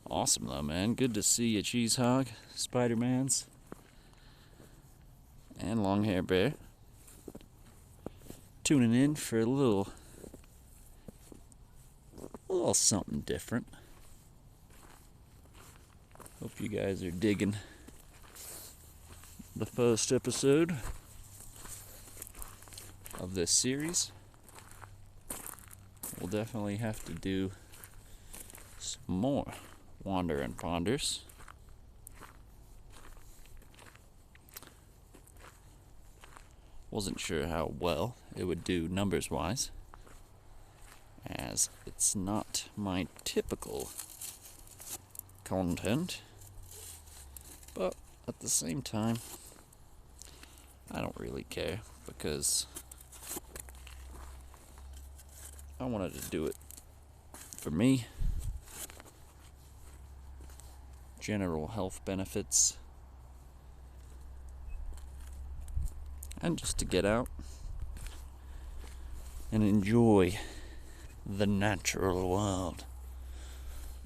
Awesome though, man. Good to see you, Cheese Hog, Spider-Mans, and Long Hair Bear. Tuning in for a little something different. Hope you guys are digging the first episode of this series. We'll definitely have to do some more Wander and Ponders. Wasn't sure how well it would do numbers wise, as it's not my typical content, but at the same time I don't really care, because I wanted to do it for me, general health benefits, and just to get out and enjoy the natural world.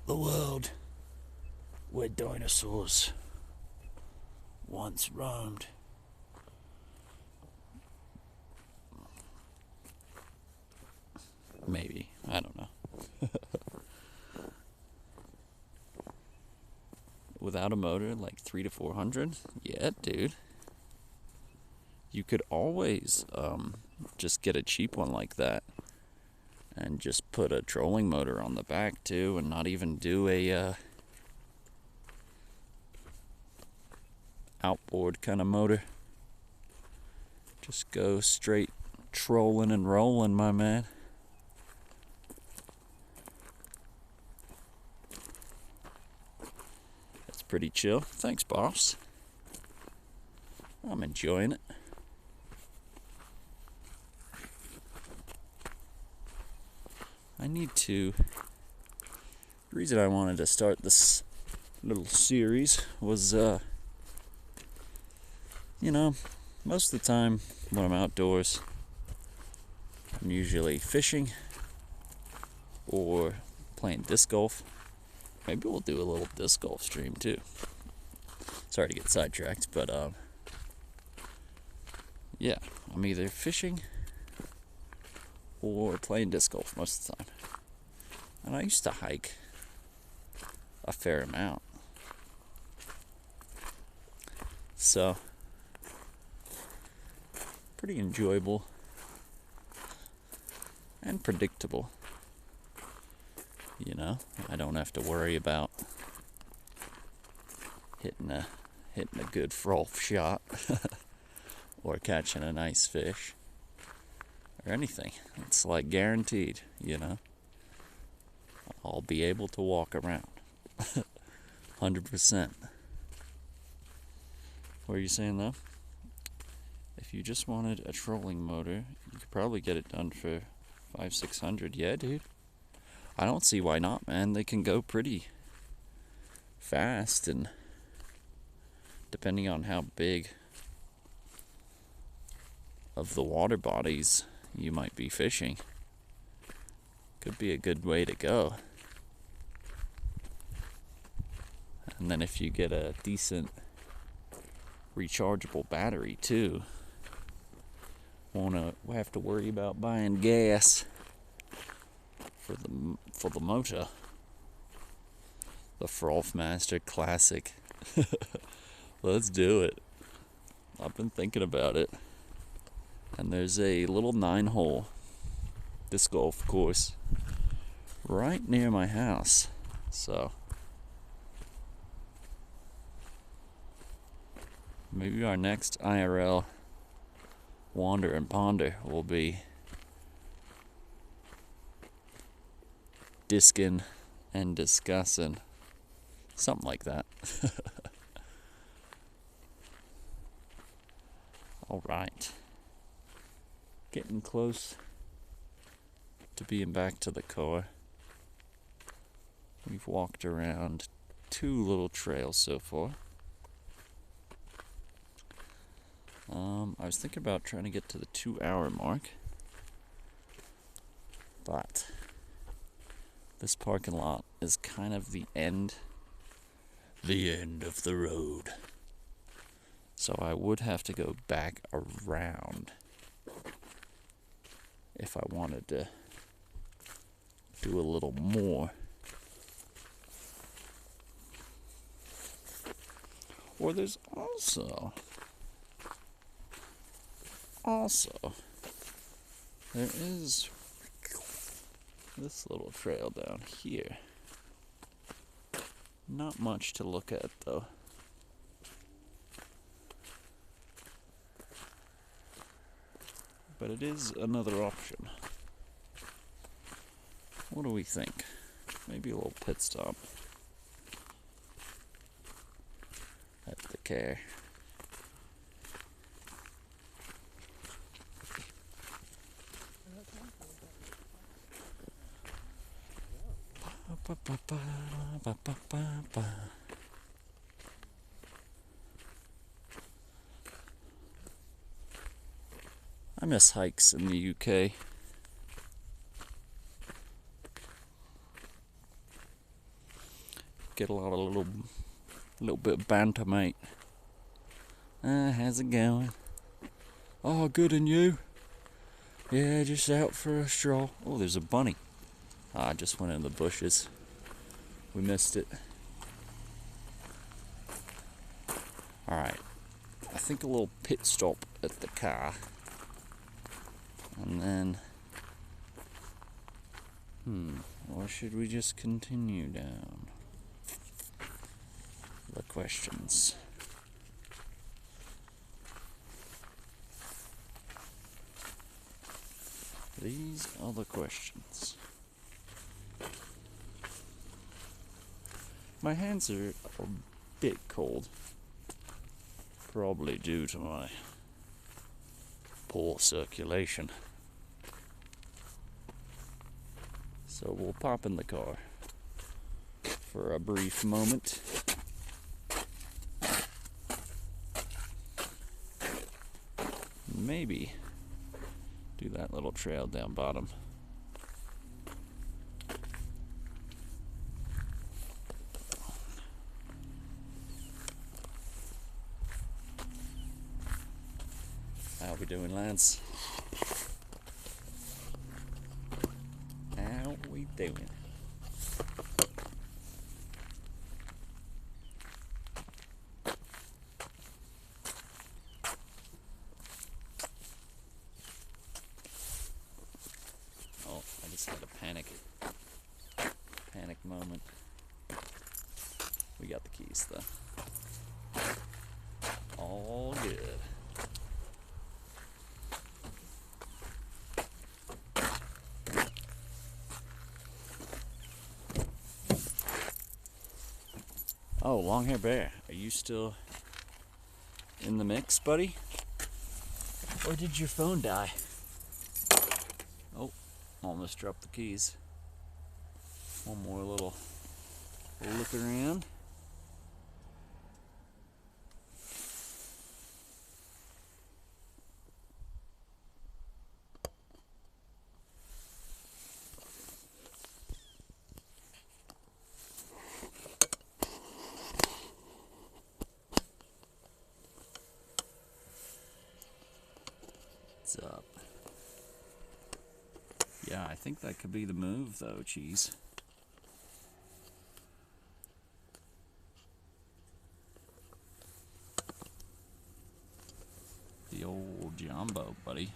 The world where dinosaurs once roamed. Maybe. I don't know. Without a motor, like 300 to 400? Yeah, dude. You could always just get a cheap one like that and just put a trolling motor on the back too, and not even do a outboard kind of motor. Just go straight trolling and rolling, my man. That's pretty chill. Thanks, boss. I'm enjoying it. I need to... The reason I wanted to start this little series was, you know, most of the time when I'm outdoors, I'm usually fishing or playing disc golf. Maybe we'll do a little disc golf stream too. Sorry to get sidetracked, but yeah, I'm either fishing or playing disc golf most of the time. And I used to hike a fair amount. So, pretty enjoyable and predictable. You know, I don't have to worry about hitting a good frolf shot or catching a nice fish or anything. It's like guaranteed, you know. I'll be able to walk around. 100%. What are you saying though? If you just wanted a trolling motor, you could probably get it done for $500-600. Yeah, dude. I don't see why not, man. They can go pretty fast, and depending on how big of the water bodies you might be fishing, could be a good way to go. And then if you get a decent rechargeable battery too, won't have to worry about buying gas for the motor. The Frolfmaster Classic. Let's do it. I've been thinking about it. And there's a little 9-hole disc golf course right near my house. So maybe our next IRL Wander and Ponder will be discing and discussing. Something like that. Alright. Getting close to being back to the car. We've walked around 2 little trails so far. I was thinking about trying to get to the 2-hour mark, but this parking lot is kind of the end of the road. So I would have to go back around if I wanted to do a little more. Or there's also there is this little trail down here. Not much to look at though. but it is another option. What do we think? Maybe a little pit stop at the care. I miss hikes in the UK. Get a lot of little bit of banter, mate. How's it going? Oh, good, and you? Yeah, just out for a stroll. Oh, there's a bunny. I just went in the bushes. We missed it. Alright. I think a little pit stop at the car. And then... or should we just continue down? The questions. These are the questions. My hands are a bit cold. Probably due to my poor circulation. So we'll pop in the car for a brief moment. Maybe do that little trail down bottom. How we doing, lads? How we doing? Oh, I just had a panic moment. We got the keys though. All good. Oh, Long Hair Bear, are you still in the mix, buddy? Or did your phone die? Oh, almost dropped the keys. One more little look around. What's up? Yeah, I think that could be the move though, Cheese. The old Jumbo, buddy.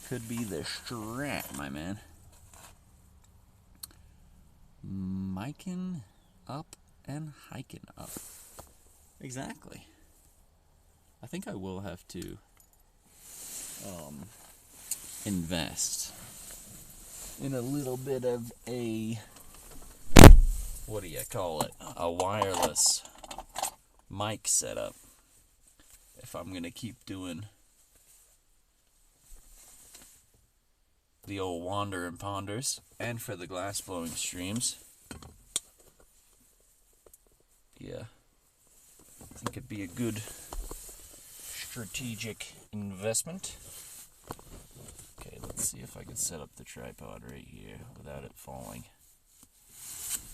Could be the strat, my man. Miking up and hiking up. Exactly. I think I will have to invest in a little bit of a, what do you call it? A wireless mic setup. If I'm gonna keep doing the old wander and ponders, and for the glass blowing streams. Yeah, I think it'd be a good strategic investment. Okay, let's see if I can set up the tripod right here without it falling.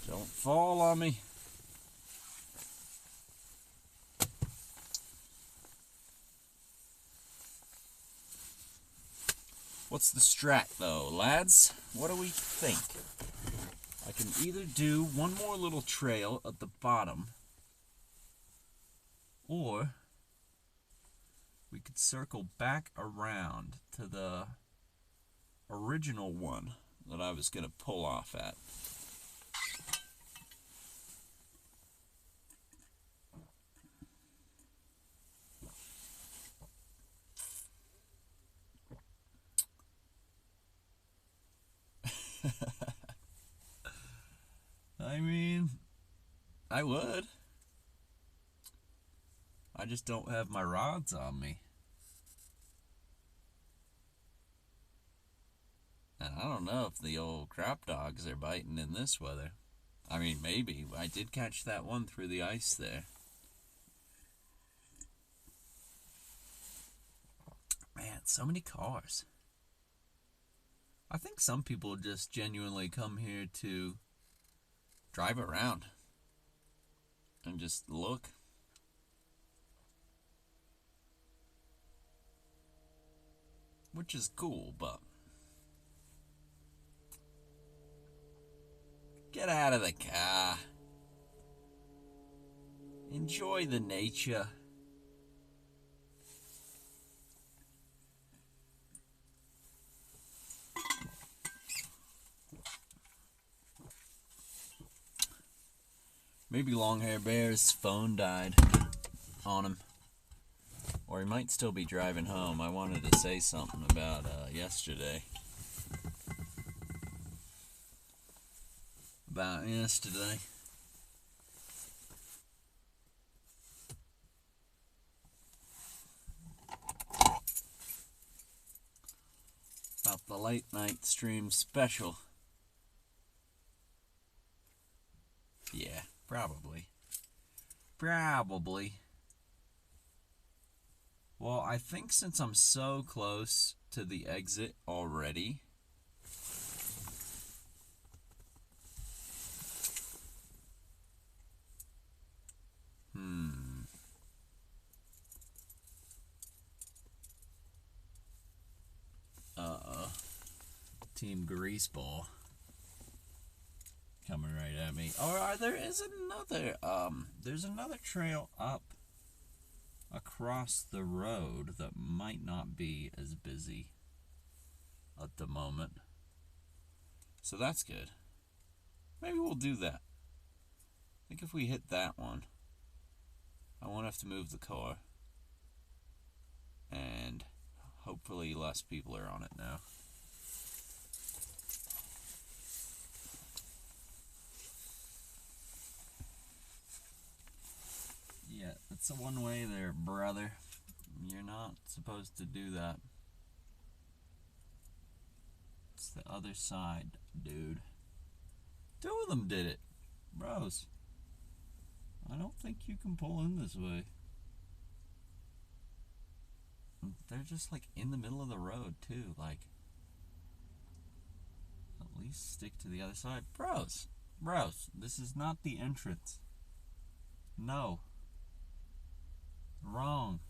Don't fall on me. What's the strat though, lads? What do we think? I can either do one more little trail at the bottom, or we could circle back around to the original one that I was going to pull off at. I would. I just don't have my rods on me. And I don't know if the old crop dogs are biting in this weather. I mean, maybe. I did catch that one through the ice there. Man, so many cars. I think some people just genuinely come here to drive around and just look. Which is cool, but get out of the car. Enjoy the nature. Maybe Longhair Bear's phone died on him. Or he might still be driving home. I wanted to say something about yesterday. About the late night stream special. Yeah, probably. Well, I think since I'm so close to the exit already, Team Greaseball coming right at me. Or there's another trail up across the road that might not be as busy at the moment. So that's good. Maybe we'll do that. I think if we hit that one, I won't have to move the car. And hopefully less people are on it now. Yeah, it's a one-way there, brother. You're not supposed to do that. It's the other side, dude. 2 of them did it. Bros. I don't think you can pull in this way. They're just like in the middle of the road, too. Like, at least stick to the other side. Bros, this is not the entrance. No. Wrong.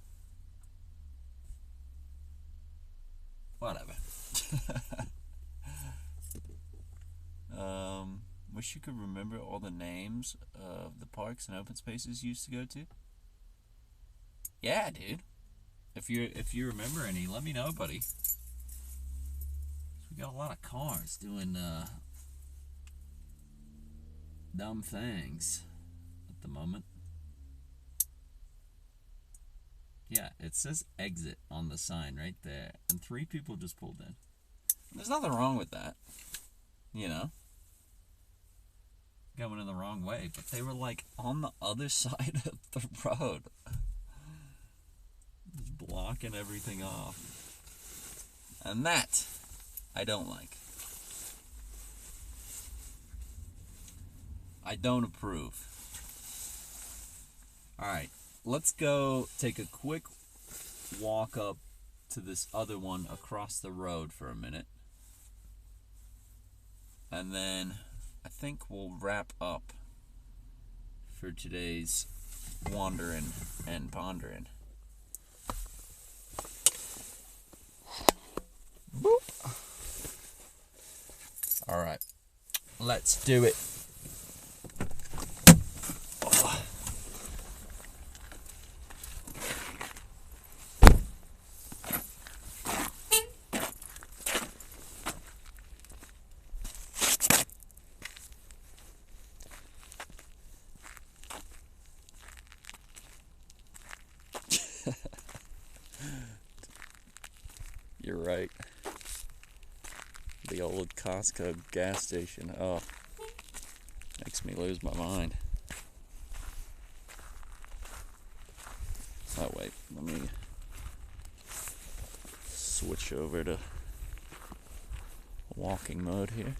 Whatever. Wish you could remember all the names of the parks and open spaces you used to go to. Yeah, dude. If you remember any, let me know, buddy. We got a lot of cars doing dumb things at the moment. Yeah, it says exit on the sign right there, and 3 people just pulled in. There's nothing wrong with that, you know. Going in the wrong way, but they were like on the other side of the road, just blocking everything off, and that I don't like. I don't approve. Alright, let's go take a quick walk up to this other one across the road for a minute. And then I think we'll wrap up for today's wandering and pondering. Boop. Alright, let's do it. You're right. The old Costco gas station. Oh, makes me lose my mind. switch over to walking mode here.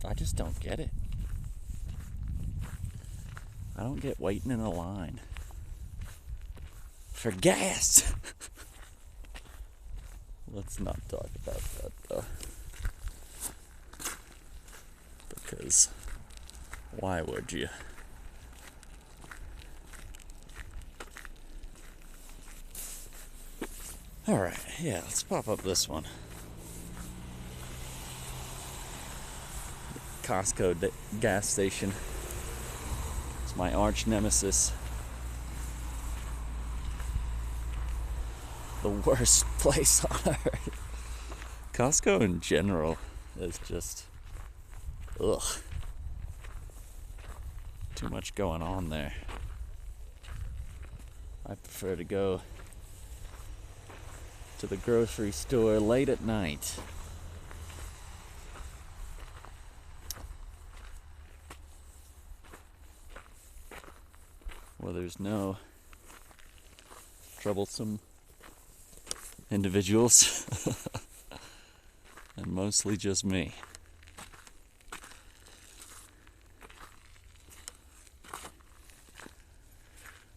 I just don't get it. I don't get waiting in a line for gas. Let's not talk about that though. Because why would you? Alright, yeah, let's pop up this one. Costco gas station. It's my arch nemesis. The worst place on earth. Costco in general is just, ugh. Too much going on there. I prefer to go to the grocery store late at night. Where there's no troublesome individuals and mostly just me.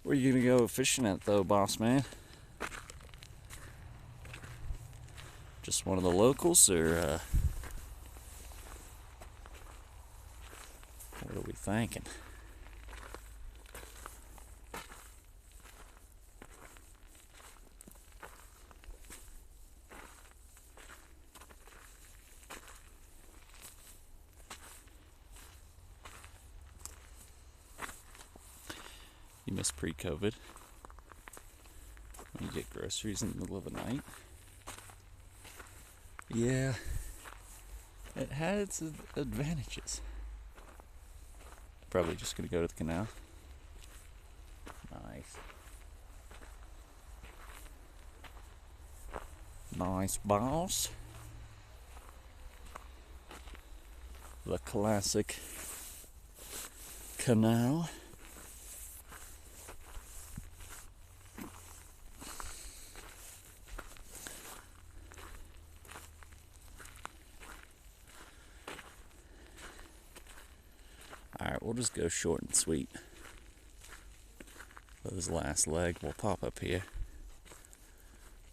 Where are you gonna go fishing at though, boss man? Just one of the locals, or what are we thinking? You miss pre-COVID when you get groceries in the middle of the night? Yeah, it had its advantages. Probably just gonna go to the canal. Nice. Nice, boss. The classic canal. Alright, we'll just go short and sweet. For this last leg, we'll pop up here.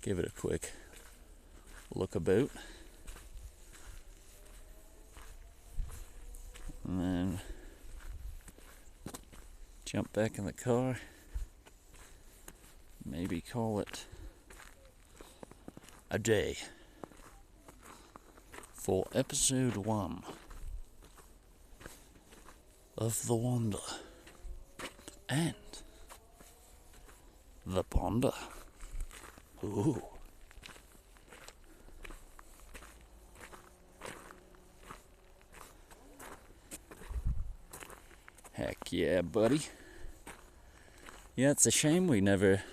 Give it a quick look about. And then jump back in the car. Maybe call it a day for episode 1 of The Wonder and The Ponder. Ooh. Heck yeah, buddy. Yeah, it's a shame we never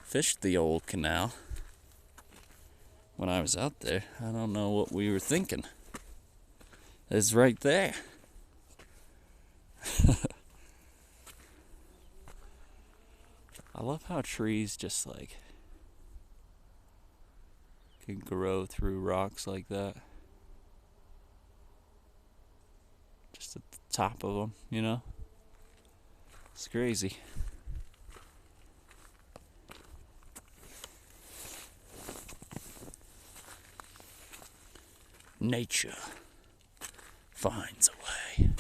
fished the old canal when I was out there. I don't know what we were thinking. It's right there. I love how trees just like can grow through rocks like that. Just at the top of them, you know? It's crazy. Nature finds a way.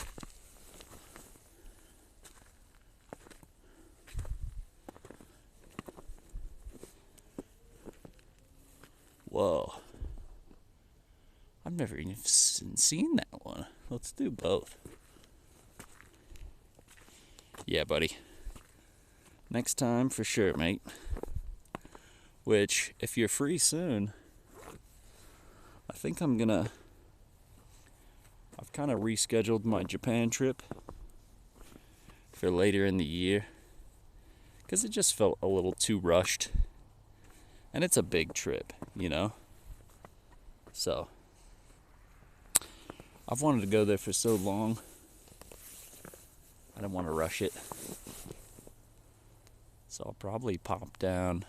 Whoa. I've never even seen that one. Let's do both. Yeah, buddy. Next time for sure, mate. Which, if you're free soon, I think I've kind of rescheduled my Japan trip for later in the year. Because it just felt a little too rushed. And it's a big trip, you know? So, I've wanted to go there for so long. I didn't want to rush it. So I'll probably pop down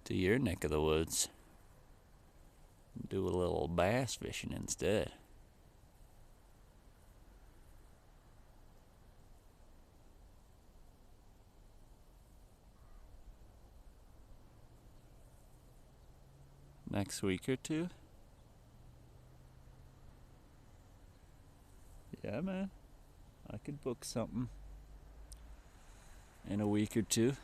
to your neck of the woods and do a little bass fishing instead. Next week or two? Yeah, man. I could book something in a week or two.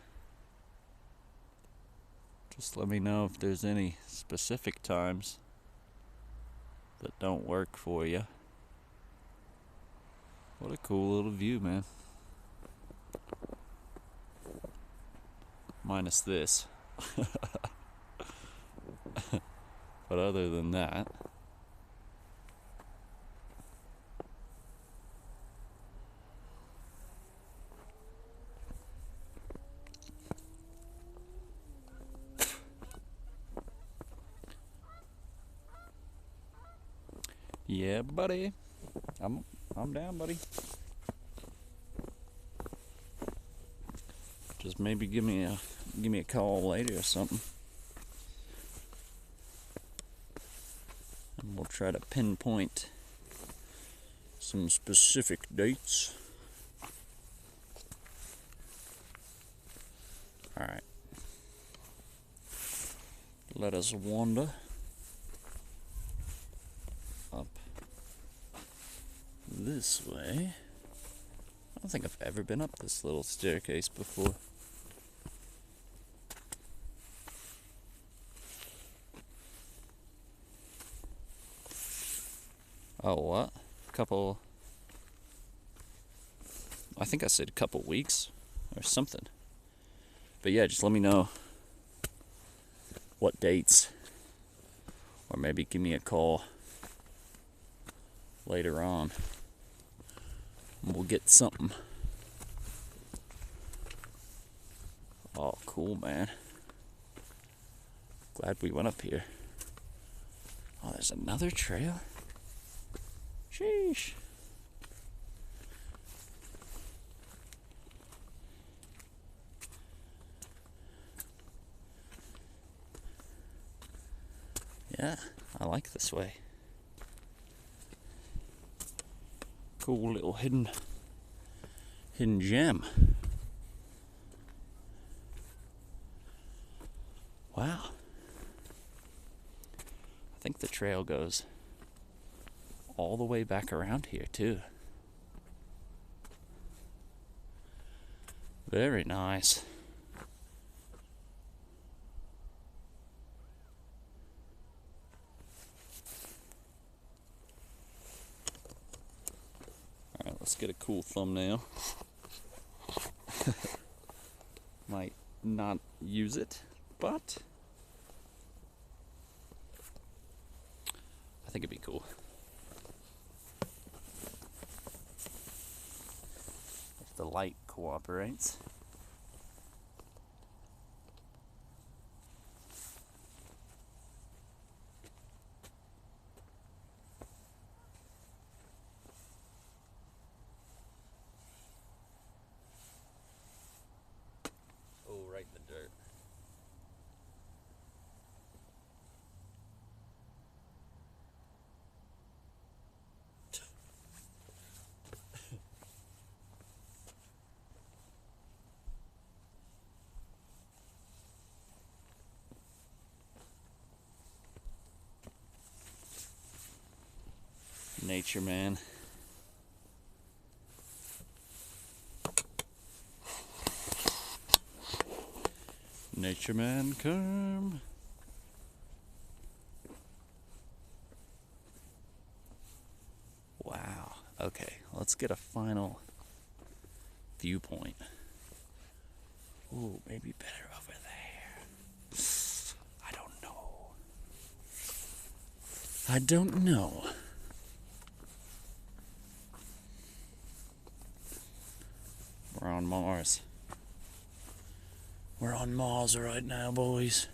Just let me know if there's any specific times that don't work for you. What a cool little view, man. Minus this. But other than that, yeah, buddy. I'm down, buddy. Just maybe give me a call later or something. And we'll try to pinpoint some specific dates. All right. Let us wander up this way. I don't think I've ever been up this little staircase before. Oh, what? I think I said a couple weeks or something. But yeah, just let me know what dates, or maybe give me a call later on and we'll get something. Oh, cool, man. Glad we went up here. Oh, there's another trail? Sheesh. Yeah, I like this way. Cool little hidden gem. Wow. I think the trail goes all the way back around here too. Very nice. Alright, let's get a cool thumbnail. Might not use it, but I think it'd be cool. If the light cooperates. Oh, right in the dirt. Nature, man. Nature man, come. Wow. Okay, let's get a final viewpoint. Ooh, maybe better over there. I don't know. I don't know. We're on Mars. We're on Mars right now, boys.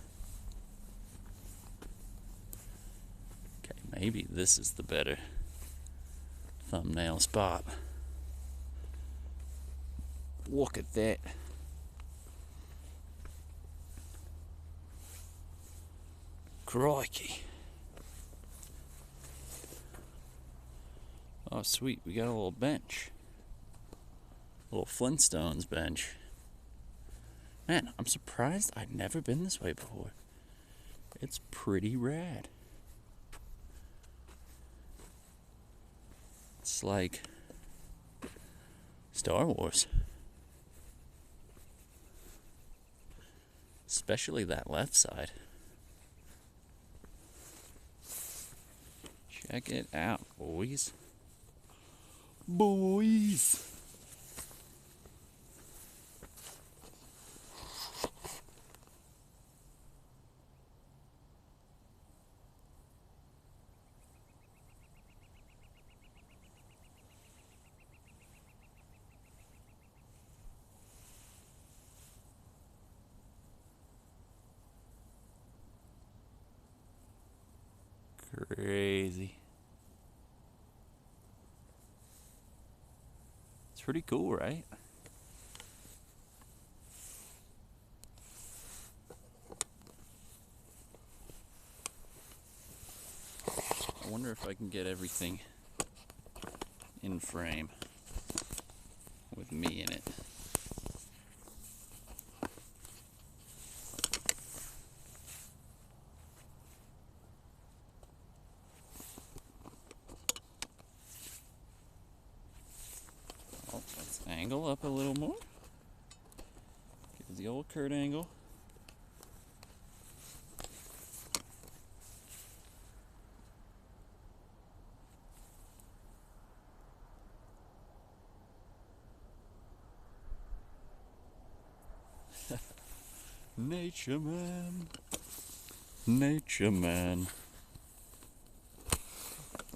Okay, maybe this is the better thumbnail spot. Look at that. Crikey. Oh, sweet. We got a little bench. A little Flintstones bench. Man, I'm surprised I'd never been this way before. It's pretty rad. It's like Star Wars. Especially that left side. Check it out, boys. Boys! Crazy. It's pretty cool, right? I wonder if I can get everything in frame with me in it. Oh, let's angle up a little more. Give the old Kurt angle. Nature man. Nature man.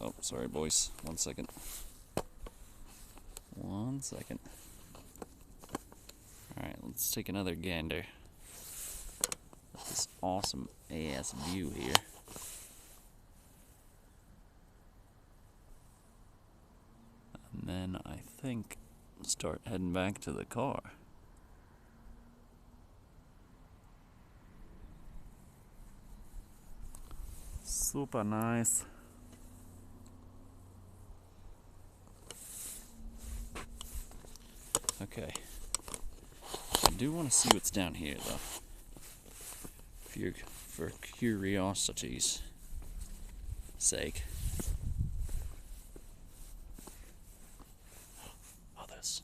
Oh, sorry, boys. 1 second. 1 second. Alright, let's take another gander at this awesome ass view here. And then I think start heading back to the car. Super nice. Okay. I do want to see what's down here, though. For curiosity's sake. Others.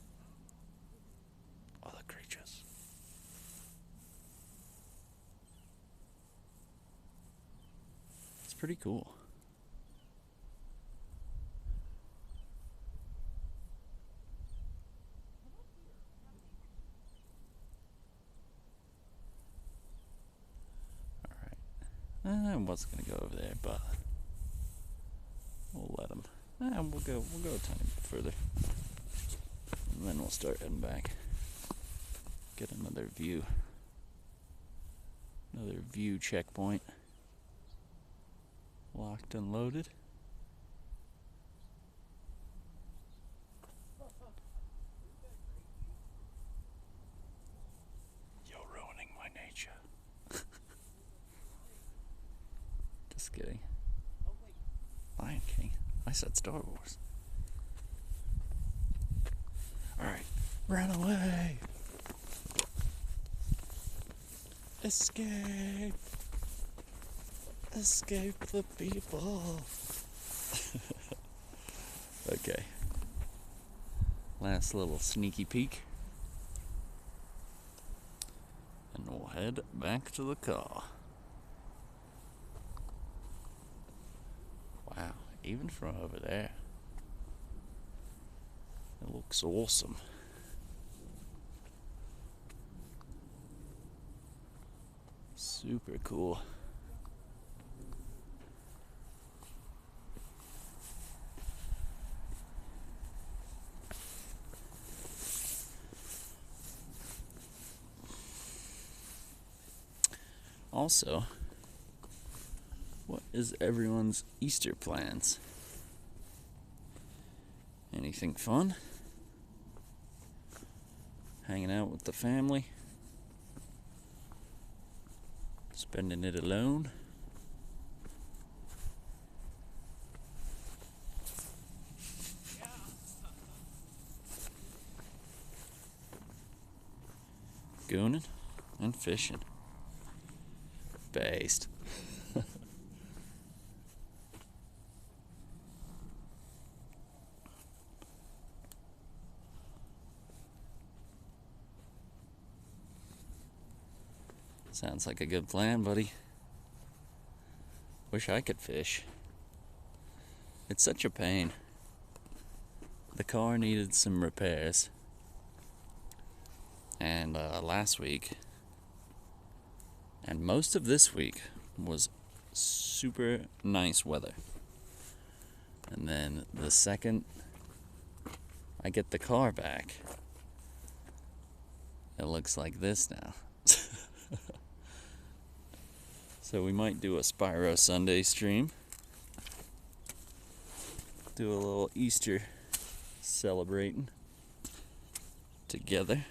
Other creatures. It's pretty cool. I was gonna go over there, but we'll let him. We'll go a tiny bit further, and then we'll start heading back. Get another view checkpoint. Locked and loaded. You're ruining my nature. Just kidding. Lion King. I said Star Wars. Alright. Run away! Escape! Escape the people! Okay. Last little sneaky peek. And we'll head back to the car. Wow, even from over there, it looks awesome. Super cool. Also, what is everyone's Easter plans? Anything fun? Hanging out with the family? Spending it alone? gooning and fishing. Based. Sounds like a good plan, buddy. Wish I could fish. It's such a pain. The car needed some repairs. And last week, and most of this week, was super nice weather. And then the second I get the car back, it looks like this now. So we might do a Spyro Sunday stream. Do a little Easter celebrating together.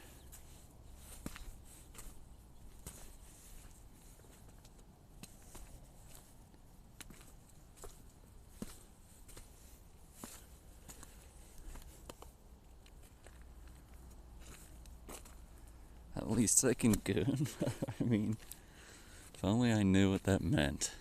At least I can goon. I mean, if only I knew what that meant.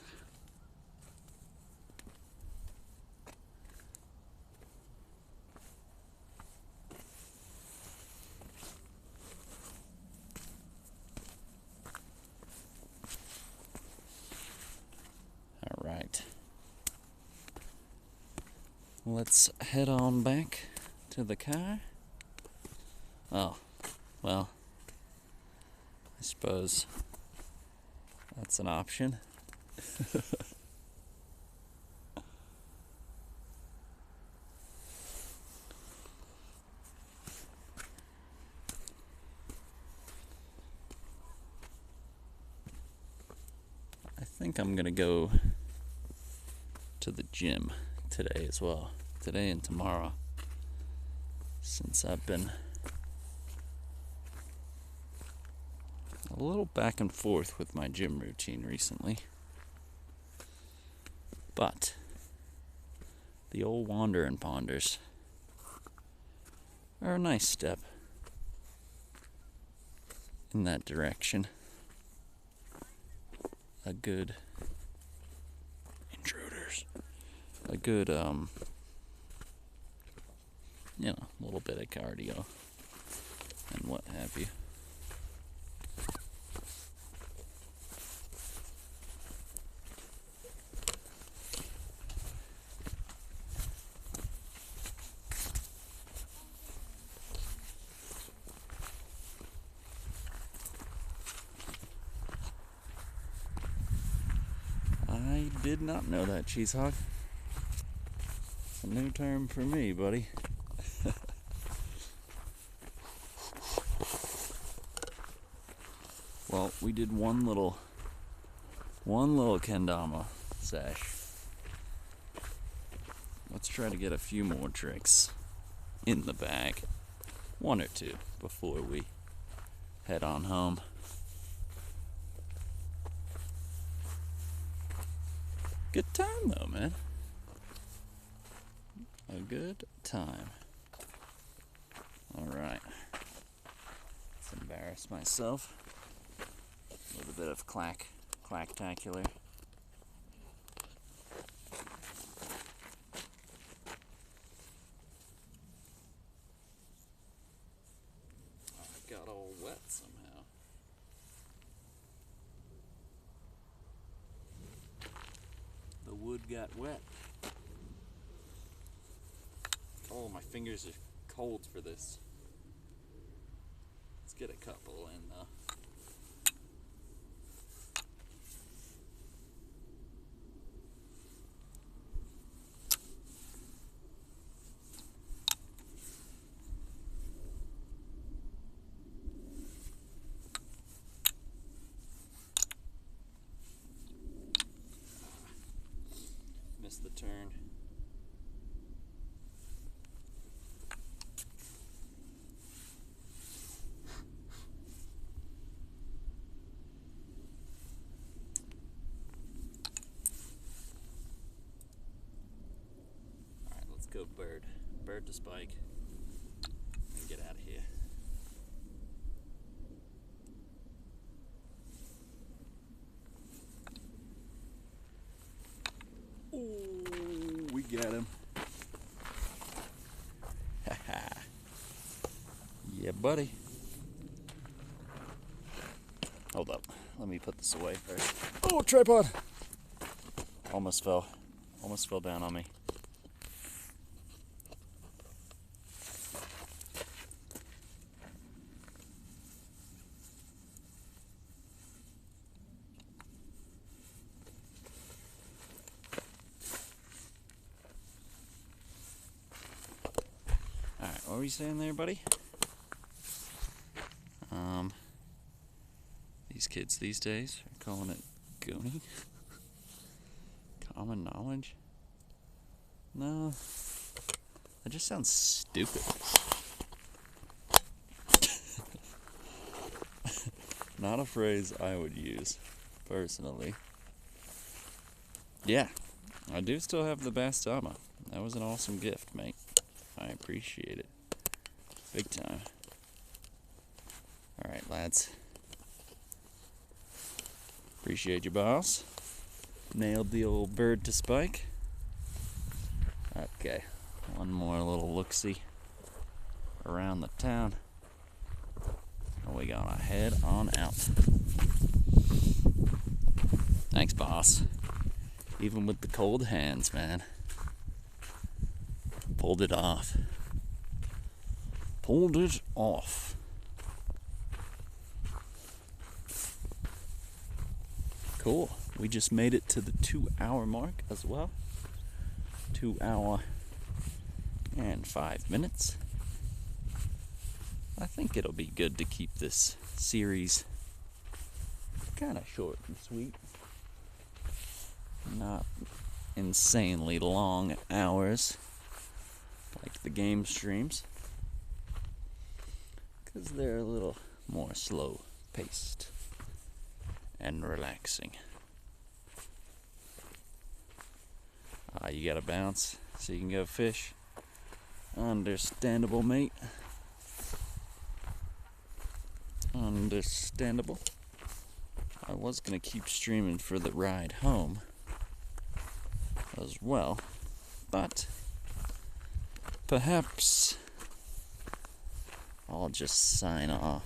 All right. Let's head on back to the car. Oh, well, I suppose that's an option. I think I'm gonna go to the gym today as well. Today and tomorrow. Since I've been a little back and forth with my gym routine recently. But the old Wander and Ponders are a nice step in that direction. A good intruders. A good little bit of cardio and what have you. I did not know that, Cheese Hog. It's a new term for me, buddy. Well, we did one little kendama sesh. Let's try to get a few more tricks in the bag. One or two before we head on home. Good time though, man. A good time. Alright. Let's embarrass myself. A little bit of clacktacular. I got all wet somehow. The wood got wet. Oh, my fingers are cold for this. Let's get a couple in though. Missed the turn. Alright, let's go bird. Bird to spike. And get out of here. at him. Yeah, buddy. Hold up. Let me put this away first. Oh, tripod! Almost fell down on me. Alright, what were you saying there, buddy? These kids these days are calling it gooning. Common knowledge? No. That just sounds stupid. Not a phrase I would use, personally. Yeah, I do still have the Bastama. That was an awesome gift, mate. I appreciate it. Big time. Alright, lads. Appreciate you, boss. Nailed the old bird to spike. Okay, one more little look-see around the town. And we gonna head on out. Thanks, boss. Even with the cold hands, man. Pulled it off. Pulled it off. Cool. We just made it to the 2-hour mark as well. 2 hour and 5 minutes. I think it'll be good to keep this series kind of short and sweet. Not insanely long hours like the game streams, because they're a little more slow paced and relaxing. You gotta bounce so you can go fish. Understandable, mate. Understandable. I was gonna keep streaming for the ride home as well, but perhaps I'll just sign off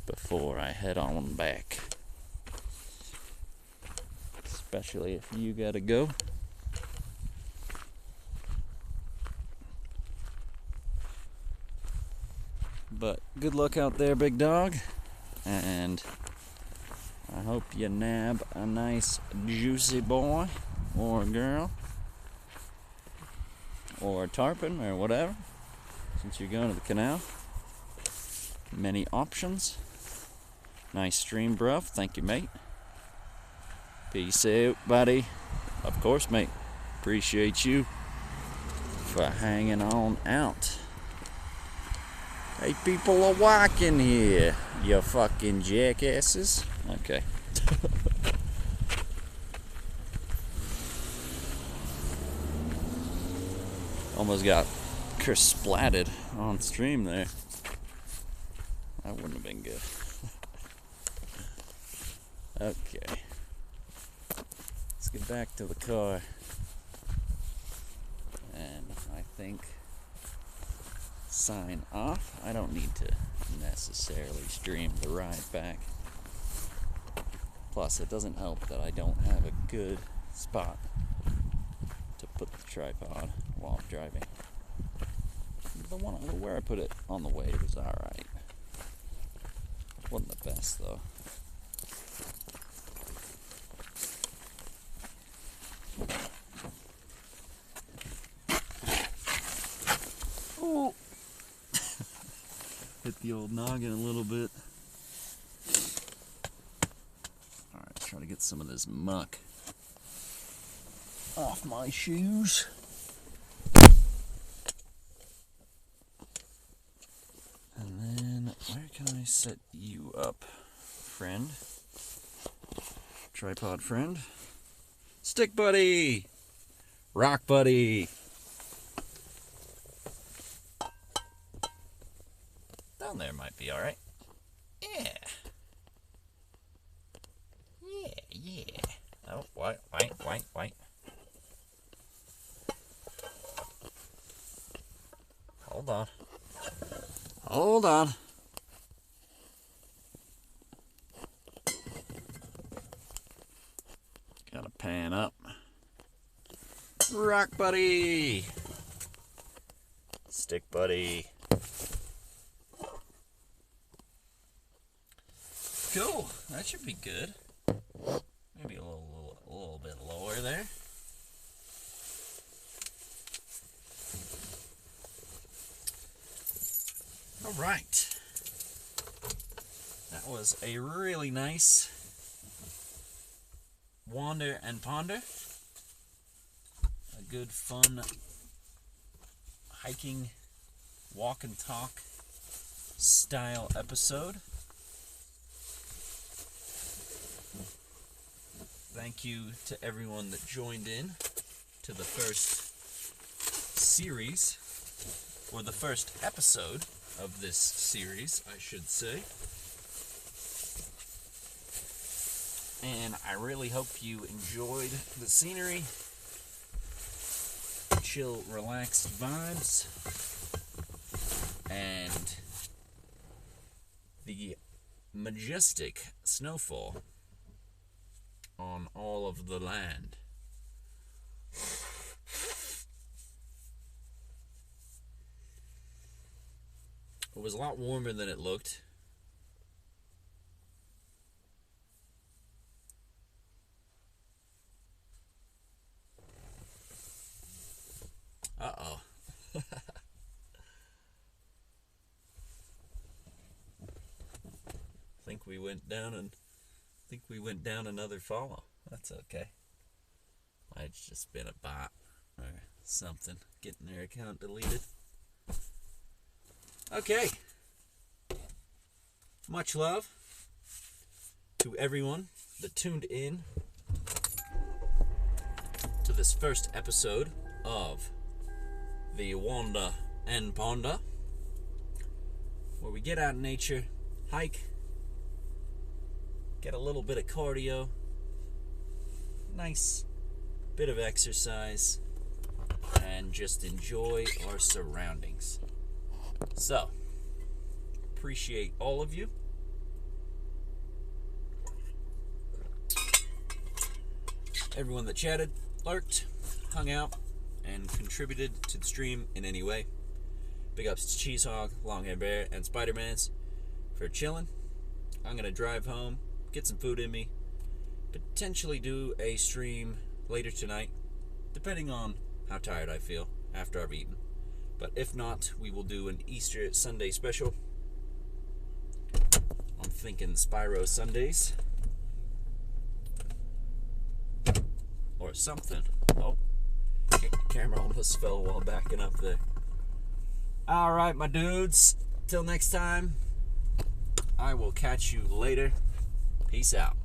before I head on back. Especially if you gotta go. But good luck out there, big dog. And I hope you nab a nice juicy boy or girl or tarpon or whatever, since you're going to the canal. Many options. Nice stream, bruv. Thank you, mate. Peace out, buddy. Of course, mate. Appreciate you for hanging on out. Hey, people are walking here, you fucking jackasses. Okay. Almost got splatted on stream there. That wouldn't have been good. Okay. Let's get back to the car. And I think sign off. I don't need to necessarily stream the ride back. Plus, it doesn't help that I don't have a good spot to put the tripod while I'm driving. The one where I put it on the way was alright. Wasn't the best though. Oh! Hit the old noggin a little bit. Alright, try to get some of this muck off my shoes. And then, where can I set you up, friend? Tripod friend? Stick buddy! Rock buddy! Down there might be alright. Yeah. Yeah. Oh, wait. Hold on. Hold on. Gotta pan up. Rock buddy! Stick buddy. Cool. That should be good. Maybe a little bit lower there. All right. That was a really nice wander and ponder. A good fun hiking, walk and talk style episode. Thank you to everyone that joined in to the first series, or the first episode of this series, I should say. And I really hope you enjoyed the scenery, chill, relaxed vibes, and the majestic snowfall on all of the land. It was a lot warmer than it looked. Uh-oh. I think we went down another follow. That's okay. Might just been a bot or something getting their account deleted. Okay. Much love to everyone that tuned in to this first episode of the Wander and Ponder, where we get out in nature, hike, get a little bit of cardio, nice bit of exercise, and just enjoy our surroundings. So, appreciate all of you. Everyone that chatted, lurked, hung out, and contributed to the stream in any way. Big ups to Cheesehog, Longhair Bear, and Spider-Mans for chilling. I'm going to drive home, get some food in me, potentially do a stream later tonight, depending on how tired I feel after I've eaten. But if not, we will do an Easter Sunday special. I'm thinking Spyro Sundays. Or something. Oh, camera almost fell while backing up there. Alright, my dudes. Till next time, I will catch you later. Peace out.